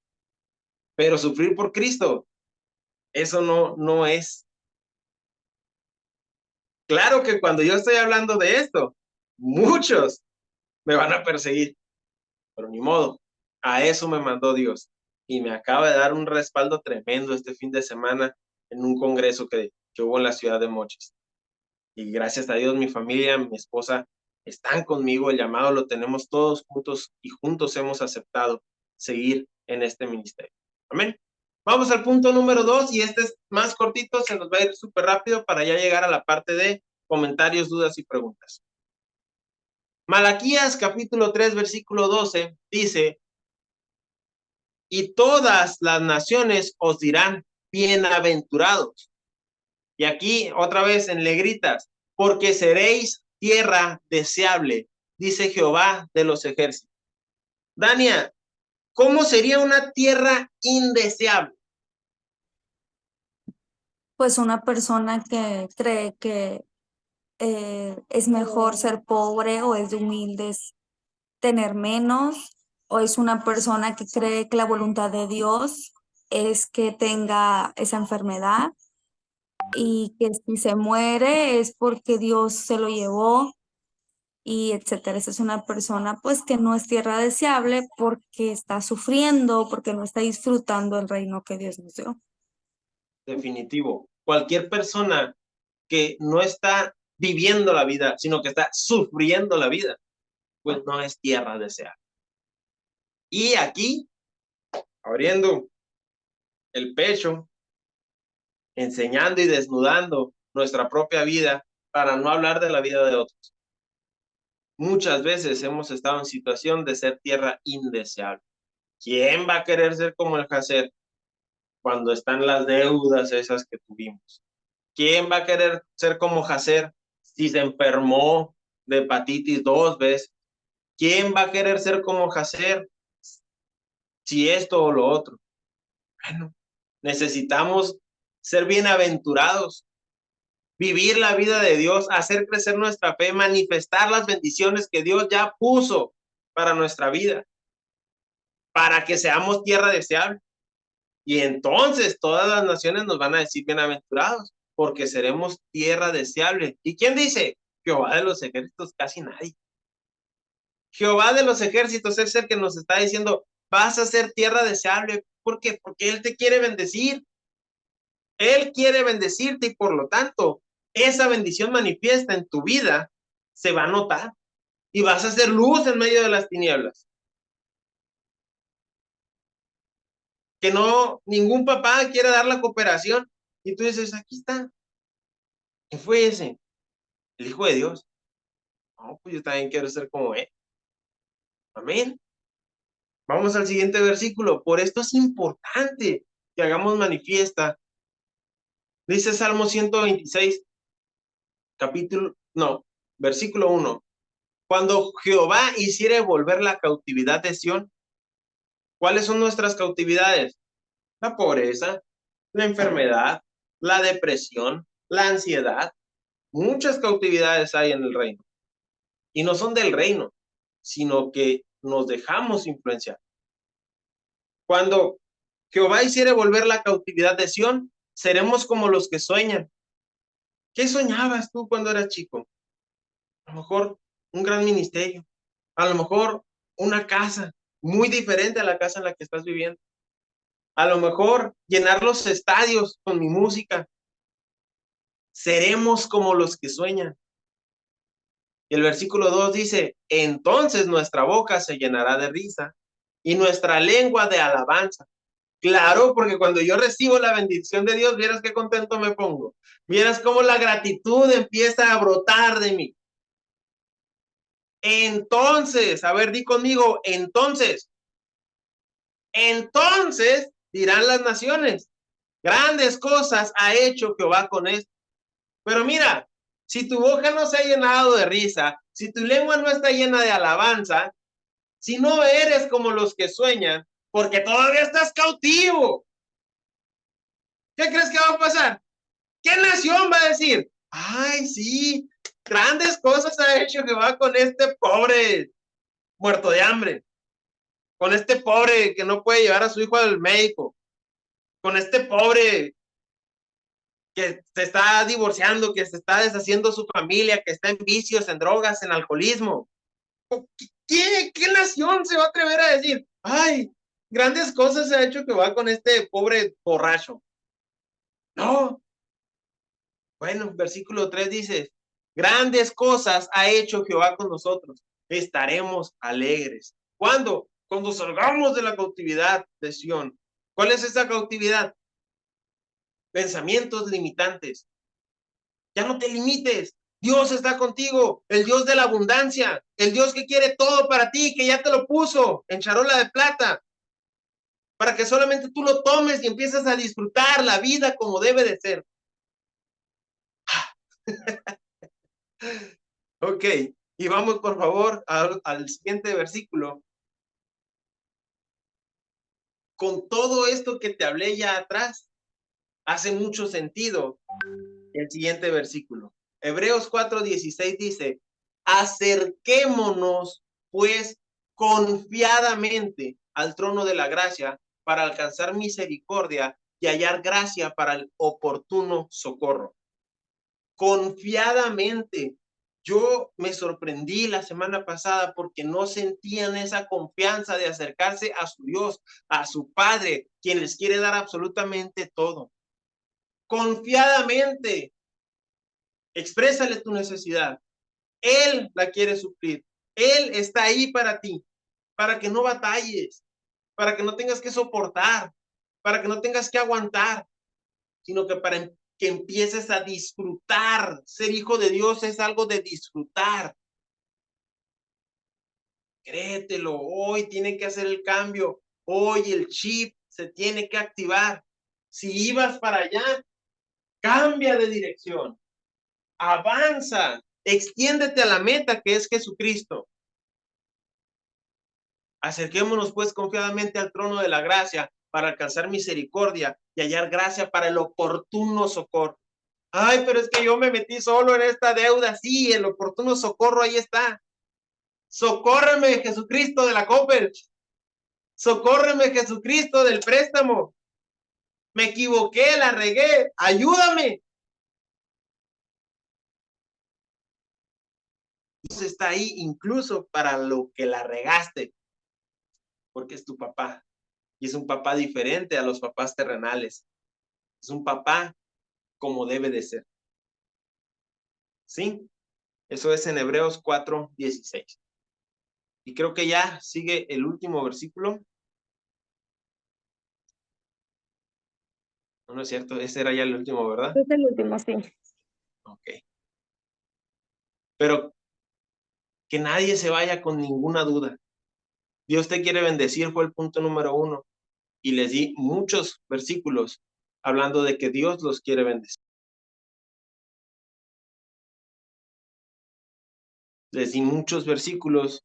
Pero sufrir por Cristo, eso no es. Claro que cuando yo estoy hablando de esto, muchos me van a perseguir, pero ni modo. A eso me mandó Dios. Y me acaba de dar un respaldo tremendo este fin de semana en un congreso que hubo en la ciudad de Mochis. Y gracias a Dios, mi familia, mi esposa, están conmigo. El llamado lo tenemos todos juntos y juntos hemos aceptado seguir en este ministerio. Amén. Vamos al punto número 2 y este es más cortito, se nos va a ir súper rápido para ya llegar a la parte de comentarios, dudas y preguntas. Malaquías capítulo 3, versículo 12 dice, y todas las naciones os dirán bienaventurados. Y aquí otra vez en negritas, porque seréis tierra deseable, dice Jehová de los ejércitos. Dania, ¿cómo sería una tierra indeseable? Pues una persona que cree que es mejor ser pobre o es de humildes tener menos, o es una persona que cree que la voluntad de Dios es que tenga esa enfermedad y que si se muere es porque Dios se lo llevó y etcétera. Esa es una persona pues que no es tierra deseable porque está sufriendo, porque no está disfrutando el reino que Dios nos dio. Definitivo. Cualquier persona que no está viviendo la vida, sino que está sufriendo la vida, pues no es tierra deseable. Y aquí, abriendo el pecho, enseñando y desnudando nuestra propia vida para no hablar de la vida de otros. Muchas veces hemos estado en situación de ser tierra indeseable. ¿Quién va a querer ser como el Jacer cuando están las deudas esas que tuvimos? ¿Quién va a querer ser como Jacer si se enfermó de hepatitis 2 veces? ¿Quién va a querer ser como Jacer si esto o lo otro? Bueno, necesitamos ser bienaventurados, vivir la vida de Dios, hacer crecer nuestra fe, manifestar las bendiciones que Dios ya puso para nuestra vida, para que seamos tierra deseable. Y entonces todas las naciones nos van a decir bienaventurados, porque seremos tierra deseable. ¿Y quién dice? Jehová de los ejércitos, casi nadie. Jehová de los ejércitos es el que nos está diciendo, vas a ser tierra deseable. ¿Por qué? Porque Él te quiere bendecir. Él quiere bendecirte y por lo tanto, esa bendición manifiesta en tu vida se va a notar y vas a hacer luz en medio de las tinieblas. Que no, ningún papá quiere dar la cooperación y tú dices, aquí está. ¿Qué fue ese? El Hijo de Dios. No, pues yo también quiero ser como Él. Amén. Vamos al siguiente versículo. Por esto es importante que hagamos manifiesta. Dice Salmo 126, versículo 1. Cuando Jehová hiciere volver la cautividad de Sión, ¿cuáles son nuestras cautividades? La pobreza, la enfermedad, la depresión, la ansiedad. Muchas cautividades hay en el reino. Y no son del reino, sino que nos dejamos influenciar. Cuando Jehová hiciere volver la cautividad de Sión, seremos como los que sueñan. ¿Qué soñabas tú cuando eras chico? A lo mejor un gran ministerio, a lo mejor una casa muy diferente a la casa en la que estás viviendo. A lo mejor llenar los estadios con mi música. Seremos como los que sueñan. Y el versículo 2 dice, entonces nuestra boca se llenará de risa y nuestra lengua de alabanza. Claro, porque cuando yo recibo la bendición de Dios, vieras qué contento me pongo. Vieras cómo la gratitud empieza a brotar de mí. Entonces, a ver, di conmigo, entonces dirán las naciones, grandes cosas ha hecho Jehová con esto. Pero mira, si tu boca no se ha llenado de risa, si tu lengua no está llena de alabanza, si no eres como los que sueñan, porque todavía estás cautivo, ¿qué crees que va a pasar? ¿Qué nación va a decir? Ay, sí, grandes cosas ha hecho Jehová con este pobre muerto de hambre, con este pobre que no puede llevar a su hijo al médico, con este pobre que se está divorciando, que se está deshaciendo su familia, que está en vicios, en drogas, en alcoholismo. ¿Qué nación se va a atrever a decir, ay, grandes cosas se ha hecho Jehová con este pobre borracho? No. Bueno, versículo 3 dice, grandes cosas ha hecho Jehová con nosotros, estaremos alegres. ¿Cuándo? Cuando salgamos de la cautividad de Sión. ¿Cuál es esa cautividad? Pensamientos limitantes. Ya no te limites. Dios está contigo, el Dios de la abundancia, el Dios que quiere todo para ti, que ya te lo puso en charola de plata, para que solamente tú lo tomes y empieces a disfrutar la vida como debe de ser. Ok, y vamos por favor al siguiente versículo. Con todo esto que te hablé ya atrás, hace mucho sentido el siguiente versículo. Hebreos 4:16 dice, acerquémonos pues confiadamente al trono de la gracia para alcanzar misericordia y hallar gracia para el oportuno socorro. Confiadamente. Yo me sorprendí la semana pasada porque no sentían esa confianza de acercarse a su Dios, a su Padre, quien les quiere dar absolutamente todo. Confiadamente, exprésale tu necesidad. Él la quiere suplir. Él está ahí para ti, para que no batalles, para que no tengas que soportar, para que no tengas que aguantar, sino que para que empieces a disfrutar. Ser hijo de Dios es algo de disfrutar. Créetelo, hoy tiene que hacer el cambio. Hoy el chip se tiene que activar. Si ibas para allá, cambia de dirección. Avanza. Extiéndete a la meta que es Jesucristo. Acerquémonos pues confiadamente al trono de la gracia para alcanzar misericordia y hallar gracia para el oportuno socorro. Ay, pero es que yo me metí solo en esta deuda. Sí, el oportuno socorro ahí está. Socórreme, Jesucristo de la Coppel. Socórreme, Jesucristo del préstamo. Me equivoqué, la regué. Ayúdame. Dios está ahí incluso para lo que la regaste, porque es tu papá. Y es un papá diferente a los papás terrenales. Es un papá como debe de ser. ¿Sí? Eso es en Hebreos 4:16. Y creo que ya sigue el último versículo. No, no es cierto, ese era ya el último, ¿verdad? Es el último, sí. Ok. Pero que nadie se vaya con ninguna duda. Dios te quiere bendecir, fue el punto número 1. Y les di muchos versículos hablando de que Dios los quiere bendecir. Les di muchos versículos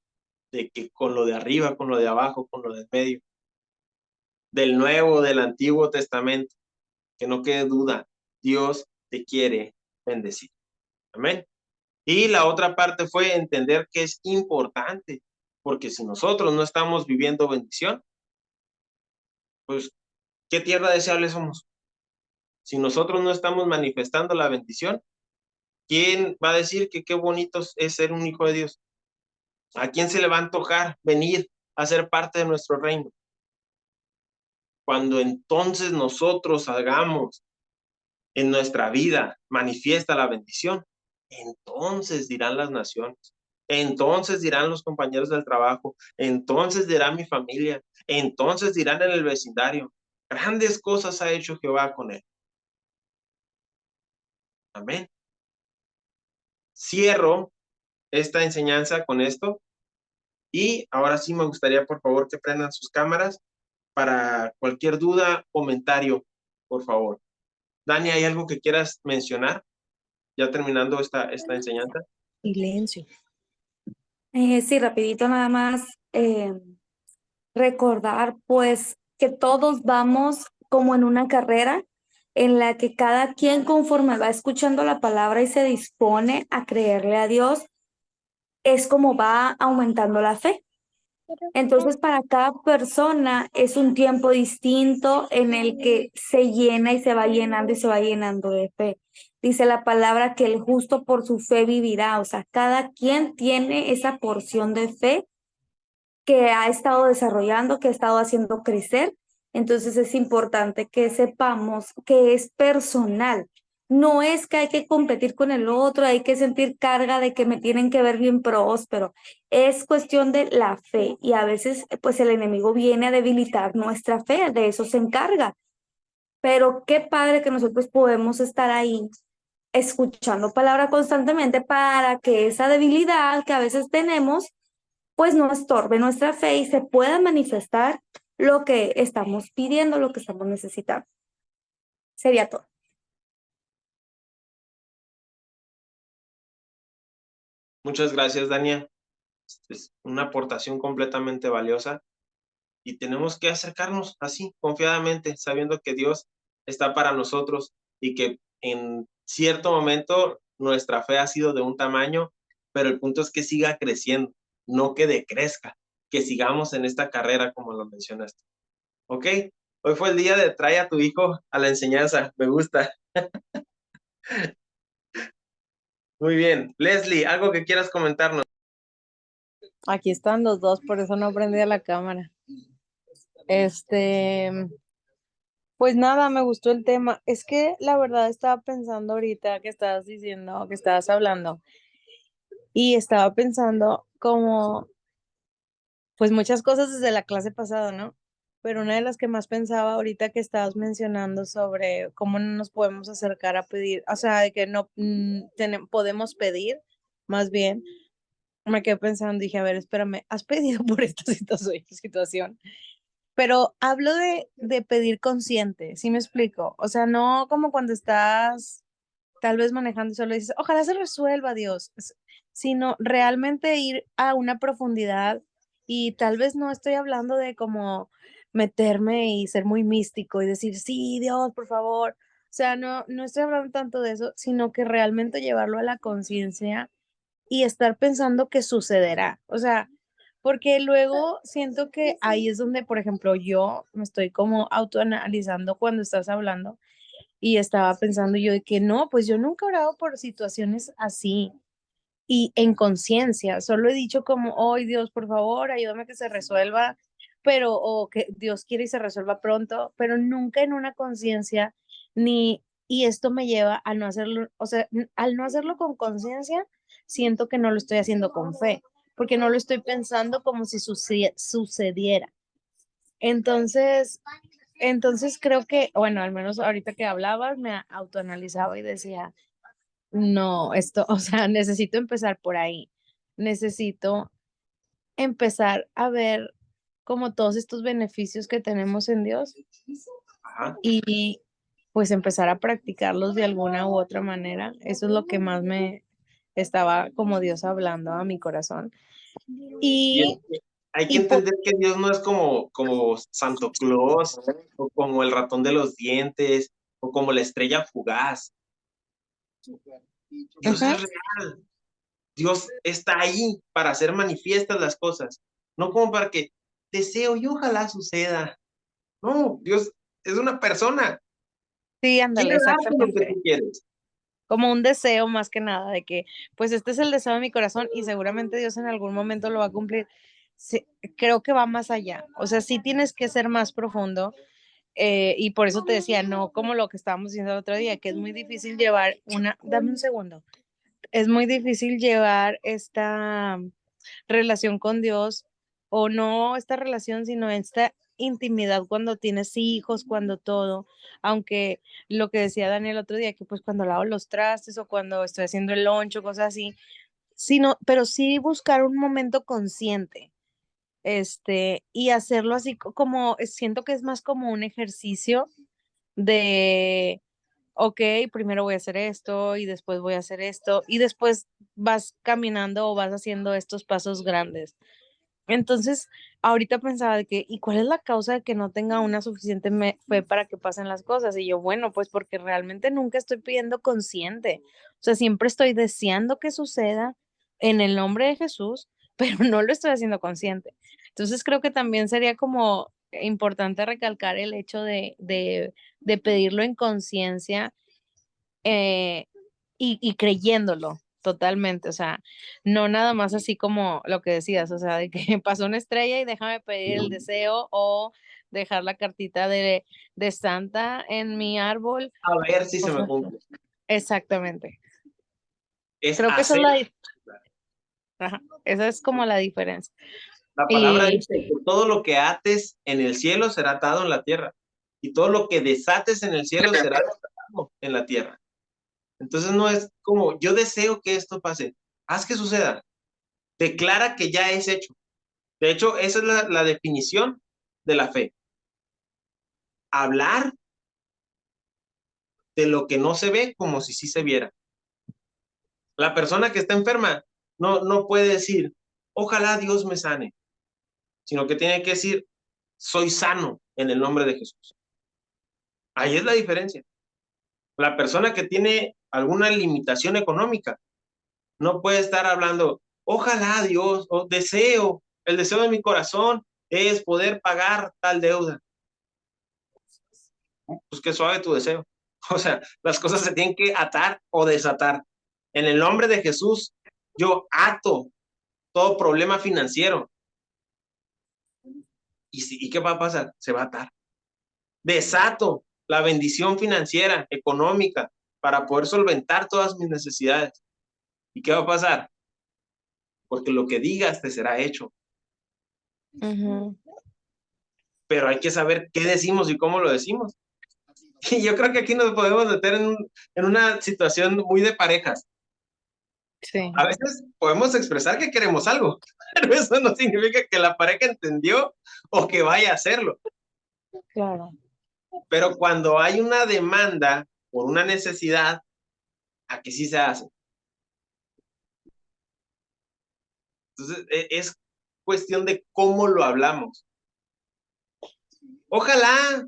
de que con lo de arriba, con lo de abajo, con lo de medio, del Nuevo, del Antiguo Testamento, que no quede duda, Dios te quiere bendecir. Amén. Y la otra parte fue entender que es importante, porque si nosotros no estamos viviendo bendición, pues, ¿qué tierra deseable somos? Si nosotros no estamos manifestando la bendición, ¿quién va a decir que qué bonito es ser un hijo de Dios? ¿A quién se le va a antojar venir a ser parte de nuestro reino? Cuando entonces nosotros hagamos en nuestra vida manifiesta la bendición, entonces dirán las naciones, entonces dirán los compañeros del trabajo, entonces dirá mi familia, entonces dirán en el vecindario, grandes cosas ha hecho Jehová con él. Amén. Cierro esta enseñanza con esto y ahora sí me gustaría por favor que prendan sus cámaras para cualquier duda, comentario, por favor. Dani, ¿hay algo que quieras mencionar? Ya terminando esta enseñanza. Silencio. Sí, rapidito nada más recordar pues que todos vamos como en una carrera en la que cada quien conforme va escuchando la palabra y se dispone a creerle a Dios, es como va aumentando la fe. Entonces, para cada persona es un tiempo distinto en el que se llena y se va llenando y se va llenando de fe. Dice la palabra que el justo por su fe vivirá. O sea, cada quien tiene esa porción de fe que ha estado desarrollando, que ha estado haciendo crecer. Entonces es importante que sepamos que es personal. No es que hay que competir con el otro, hay que sentir carga de que me tienen que ver bien próspero. Es cuestión de la fe y a veces pues el enemigo viene a debilitar nuestra fe, de eso se encarga. Pero qué padre que nosotros podemos estar ahí escuchando palabra constantemente para que esa debilidad que a veces tenemos pues no estorbe nuestra fe y se pueda manifestar lo que estamos pidiendo, lo que estamos necesitando. Sería todo. Muchas gracias, Dania. Es una aportación completamente valiosa y tenemos que acercarnos así, confiadamente, sabiendo que Dios está para nosotros y que en cierto momento nuestra fe ha sido de un tamaño, pero el punto es que siga creciendo, no que decrezca, que sigamos en esta carrera como lo mencionaste. ¿Ok? Hoy fue el día de traer a tu hijo a la enseñanza. Me gusta. Muy bien. Leslie, ¿algo que quieras comentarnos? Aquí están los dos, por eso no prendí la cámara. Pues nada, me gustó el tema. Es que la verdad estaba pensando ahorita que estabas diciendo, que estabas hablando, y estaba pensando como, pues muchas cosas desde la clase pasada, ¿no? Pero una de las que más pensaba ahorita que estabas mencionando sobre cómo no nos podemos acercar a pedir, o sea, de que no podemos pedir, más bien, me quedé pensando, dije, a ver, espérame, ¿has pedido por esta situación? Pero hablo de pedir consciente, ¿sí me explico? O sea, no como cuando estás tal vez manejando y solo dices, ojalá se resuelva, Dios, sino realmente ir a una profundidad y tal vez no estoy hablando de como meterme y ser muy místico y decir, sí, Dios, por favor. O sea, no estoy hablando tanto de eso, sino que realmente llevarlo a la conciencia y estar pensando que sucederá. O sea, porque luego siento que ahí es donde, por ejemplo, yo me estoy como autoanalizando cuando estás hablando y estaba pensando yo de que no, pues yo nunca he orado por situaciones así y en conciencia, solo he dicho como, hoy Dios, por favor, ayúdame a que se resuelva, pero, o que Dios quiere y se resuelva pronto, pero nunca en una conciencia, ni, y esto me lleva a no hacerlo, o sea, al no hacerlo con conciencia, siento que no lo estoy haciendo con fe, porque no lo estoy pensando como si sucediera. Entonces, creo que, bueno, al menos ahorita que hablabas, me autoanalizaba y decía, no, esto, o sea, necesito empezar por ahí. Necesito empezar a ver como todos estos beneficios que tenemos en Dios Ajá. y pues empezar a practicarlos de alguna u otra manera. Eso es lo que más me estaba como Dios hablando a mi corazón. Y es Y, que hay que y por, entender que Dios no es como Santo Claus, o como el ratón de los dientes, o como la estrella fugaz. Dios ujú, es real. Dios está ahí para hacer manifiestas las cosas, no como para que deseo y ojalá suceda. No, Dios es una persona. sí, ándale, Quiere darte lo que exactamente. tú quieres. Como un deseo más que nada de que, pues este es el deseo de mi corazón y seguramente Dios en algún momento lo va a cumplir. Sí, creo que va más allá, o sea, sí tienes que ser más profundo y por eso te decía, no como lo que estábamos diciendo el otro día, que es muy difícil llevar dame un segundo, es muy difícil llevar esta relación con Dios o no esta relación, sino esta intimidad cuando tienes hijos, cuando todo, aunque lo que decía Daniel el otro día, que pues cuando lavo los trastes o cuando estoy haciendo el loncho, cosas así, sino, pero sí buscar un momento consciente, y hacerlo así como, siento que es más como un ejercicio de, ok, primero voy a hacer esto y después voy a hacer esto y después vas caminando o vas haciendo estos pasos grandes. Entonces, ahorita pensaba de que, ¿y cuál es la causa de que no tenga una suficiente fe para que pasen las cosas? Y yo, bueno, pues porque realmente nunca estoy pidiendo consciente. O sea, siempre estoy deseando que suceda en el nombre de Jesús, pero no lo estoy haciendo consciente. Entonces, creo que también sería como importante recalcar el hecho de pedirlo en conciencia eh, y creyéndolo totalmente, o sea, no nada más así como lo que decías, o sea, de que pasó una estrella y déjame pedir el deseo o dejar la cartita de Santa en mi árbol. A ver si se me Cosas así. cumple. Exactamente. Es Creo que esa es hacer. ajá, esa es como la diferencia. La palabra Y dice que todo lo que ates en el cielo será atado en la tierra, y todo lo que desates en el cielo será desatado en la tierra. Entonces no es como yo deseo que esto pase, haz que suceda, declara que ya es hecho. De hecho, esa es la definición de la fe. Hablar de lo que no se ve como si sí se viera. La persona que está enferma no puede decir, ojalá Dios me sane, sino que tiene que decir, soy sano en el nombre de Jesús. Ahí es la diferencia. La persona que tiene alguna limitación económica no puede estar hablando, ojalá Dios, o deseo, el deseo de mi corazón es poder pagar tal deuda. Pues qué suave tu deseo. O sea, las cosas se tienen que atar o desatar. En el nombre de Jesús, yo ato todo problema financiero. ¿Y qué va a pasar? Se va a atar. Desato la bendición financiera, económica, para poder solventar todas mis necesidades. ¿Y qué va a pasar? Porque lo que digas te será hecho. Ujú. Pero hay que saber qué decimos y cómo lo decimos. Y yo creo que aquí nos podemos meter en una situación muy de parejas. Sí, A veces podemos expresar que queremos algo, pero eso no significa que la pareja entendió o que vaya a hacerlo. claro. Pero cuando hay una demanda por una necesidad, ¿a qué sí se hace? Entonces, es cuestión de cómo lo hablamos. Ojalá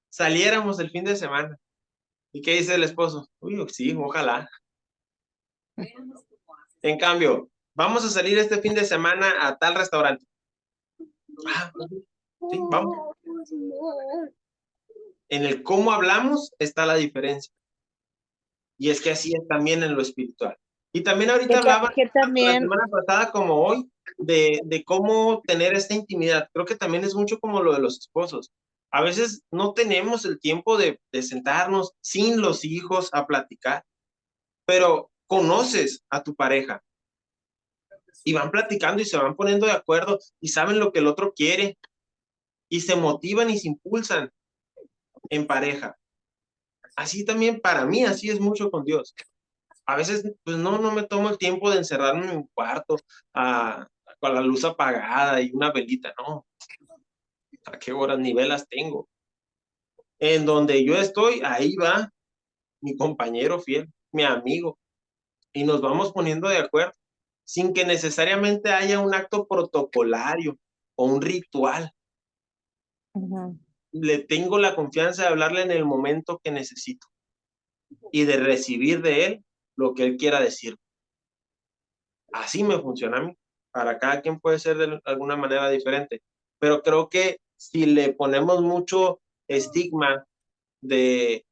saliéramos el fin de semana. ¿Y qué dice el esposo? Uy, sí, ojalá. En cambio, vamos a salir este fin de semana a tal restaurante. Ah, sí, vamos. En el cómo hablamos está la diferencia. Y es que así es también en lo espiritual. Y también ahorita hablaba, Que tanto la también, semana pasada como hoy, de cómo tener esta intimidad. Creo que también es mucho como lo de los esposos. A veces no tenemos el tiempo de sentarnos sin los hijos a platicar, pero conoces a tu pareja y van platicando y se van poniendo de acuerdo y saben lo que el otro quiere y se motivan y se impulsan en pareja. Así también para mí, así es mucho con Dios. A veces, pues no me tomo el tiempo de encerrarme en un cuarto con la luz apagada y una velita, no. ¿A qué horas ni velas tengo? En donde yo estoy, ahí va mi compañero fiel, mi amigo, y nos vamos poniendo de acuerdo, sin que necesariamente haya un acto protocolario o un ritual. ujú, Le tengo la confianza de hablarle en el momento que necesito y de recibir de él lo que él quiera decir. Así me funciona a mí. Para cada quien puede ser de alguna manera diferente, pero creo que si le ponemos mucho estigma de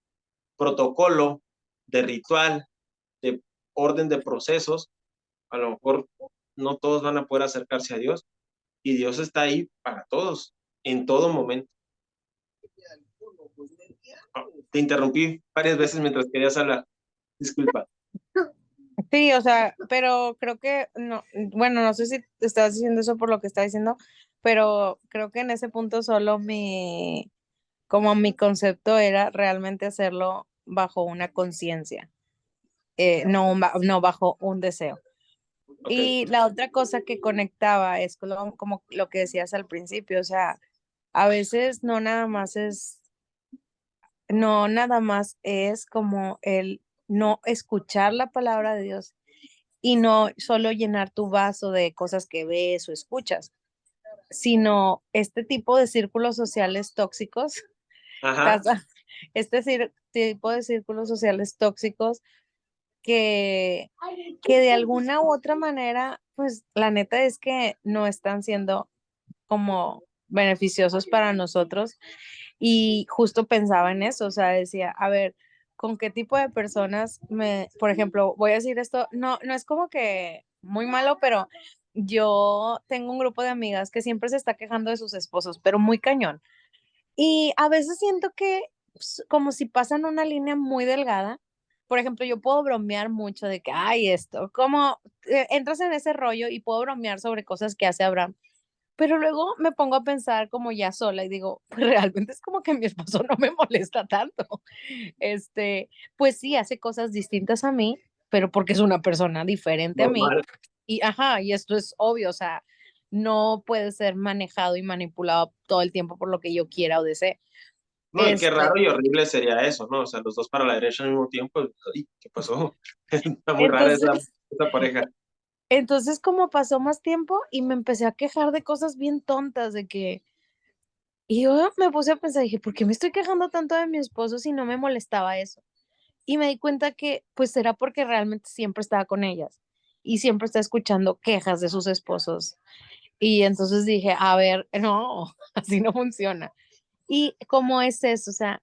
protocolo, de ritual, de orden de procesos, a lo mejor no todos van a poder acercarse a Dios y Dios está ahí para todos, en todo momento. Te interrumpí varias veces mientras querías hablar. Disculpa. sí, o sea, pero creo que no, bueno, no sé si te estás diciendo eso por lo que está diciendo, pero creo que en ese punto solo como mi concepto era realmente hacerlo bajo una conciencia, no bajo un deseo. Ok. Y la otra cosa que conectaba es como lo que decías al principio, o sea, a veces no nada más es como el no escuchar la palabra de Dios y no solo llenar tu vaso de cosas que ves o escuchas, sino este tipo de círculos sociales tóxicos, Ajá. casa, tipo de círculos sociales tóxicos que, que de alguna u otra manera, pues la neta es que no están siendo como beneficiosos para nosotros. Y justo pensaba en eso, o sea, decía, a ver, ¿con qué tipo de personas por ejemplo, voy a decir esto, no es como que muy malo, pero yo tengo un grupo de amigas que siempre se está quejando de sus esposos, pero muy cañón. Y a veces siento que como si pasan una línea muy delgada. Por ejemplo, yo puedo bromear mucho de que, ay, esto, como entras en ese rollo y puedo bromear sobre cosas que hace Abraham, pero luego me pongo a pensar como ya sola y digo, pues realmente es como que mi esposo no me molesta tanto. Pues sí, hace cosas distintas a mí, pero porque es una persona diferente a mí. Normal. Y ajá, y esto es obvio, o sea, no puede ser manejado y manipulado todo el tiempo por lo que yo quiera o desee. No, y qué Este, raro y horrible sería eso, ¿no? O sea, los dos para la derecha al mismo tiempo. Ay, ¿qué pasó? Está muy rara entonces, esa pareja. entonces como pasó más tiempo y me empecé a quejar de cosas bien tontas, de que Y yo me puse a pensar, dije, ¿por qué me estoy quejando tanto de mi esposo si no me molestaba eso? Y me di cuenta que pues era porque realmente siempre estaba con ellas y siempre está escuchando quejas de sus esposos. Y entonces dije, a ver, no, así no funciona. Y cómo es eso, o sea,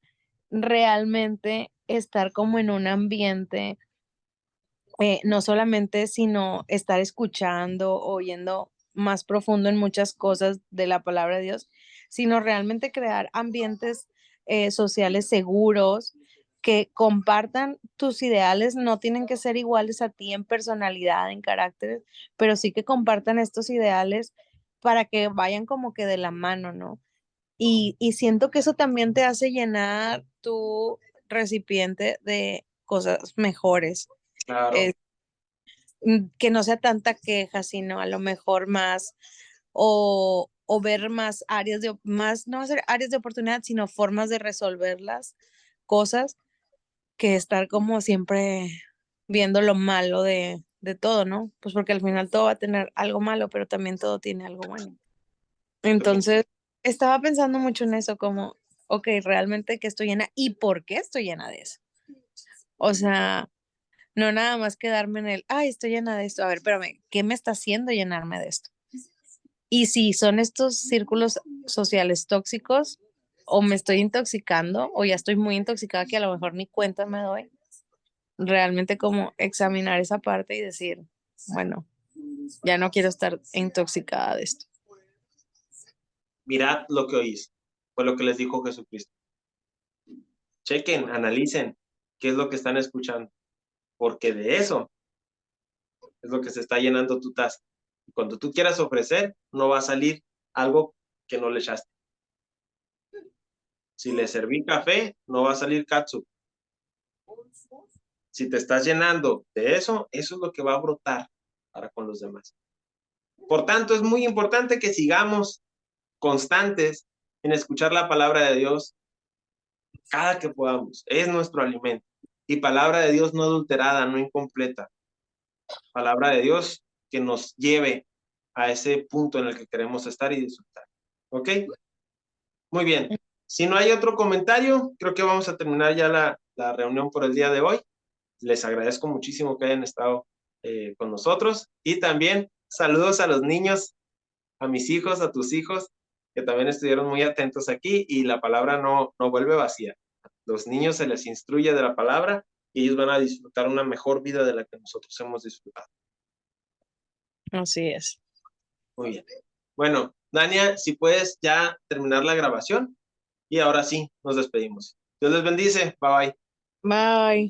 realmente estar como en un ambiente, no solamente, sino estar escuchando, oyendo más profundo en muchas cosas de la palabra de Dios, sino realmente crear ambientes sociales seguros que compartan tus ideales, no tienen que ser iguales a ti en personalidad, en carácter, pero sí que compartan estos ideales para que vayan como que de la mano, ¿no? Y siento que eso también te hace llenar tu recipiente de cosas mejores. Claro, Que no sea tanta queja, sino a lo mejor más o ver más áreas de, más, no hacer áreas de oportunidad, sino formas de resolver las cosas, que estar como siempre viendo lo malo de todo, ¿no? Pues porque al final todo va a tener algo malo, pero también todo tiene algo bueno. Entonces, estaba pensando mucho en eso, como, ok, realmente que estoy llena y por qué estoy llena de eso. O sea, no nada más quedarme en el, ay, estoy llena de esto. A ver, espérame, ¿qué me está haciendo llenarme de esto? Y si son estos círculos sociales tóxicos, o me estoy intoxicando, o ya estoy muy intoxicada que a lo mejor ni cuenta me doy, realmente como examinar esa parte y decir, bueno, ya no quiero estar intoxicada de esto. mirad lo que oís. Fue lo que les dijo Jesucristo. Chequen, analicen qué es lo que están escuchando, porque de eso es lo que se está llenando tu taza. Y cuando tú quieras ofrecer, no va a salir algo que no le echaste. Si le serví café, no va a salir katsu. Si te estás llenando de eso, eso es lo que va a brotar para con los demás. Por tanto, es muy importante que sigamos constantes en escuchar la palabra de Dios cada que podamos. Es nuestro alimento. Y palabra de Dios no adulterada, no incompleta. Palabra de Dios que nos lleve a ese punto en el que queremos estar y disfrutar. ¿Ok? Muy bien. Si no hay otro comentario, creo que vamos a terminar ya la reunión por el día de hoy. Les agradezco muchísimo que hayan estado con nosotros y también saludos a los niños, a mis hijos, a tus hijos, que también estuvieron muy atentos aquí y la palabra no vuelve vacía. Los niños se les instruye de la palabra y ellos van a disfrutar una mejor vida de la que nosotros hemos disfrutado. Así es. Muy bien. Bueno, Dania, si puedes ya terminar la grabación y ahora sí, nos despedimos. Dios les bendice. Bye bye. Bye.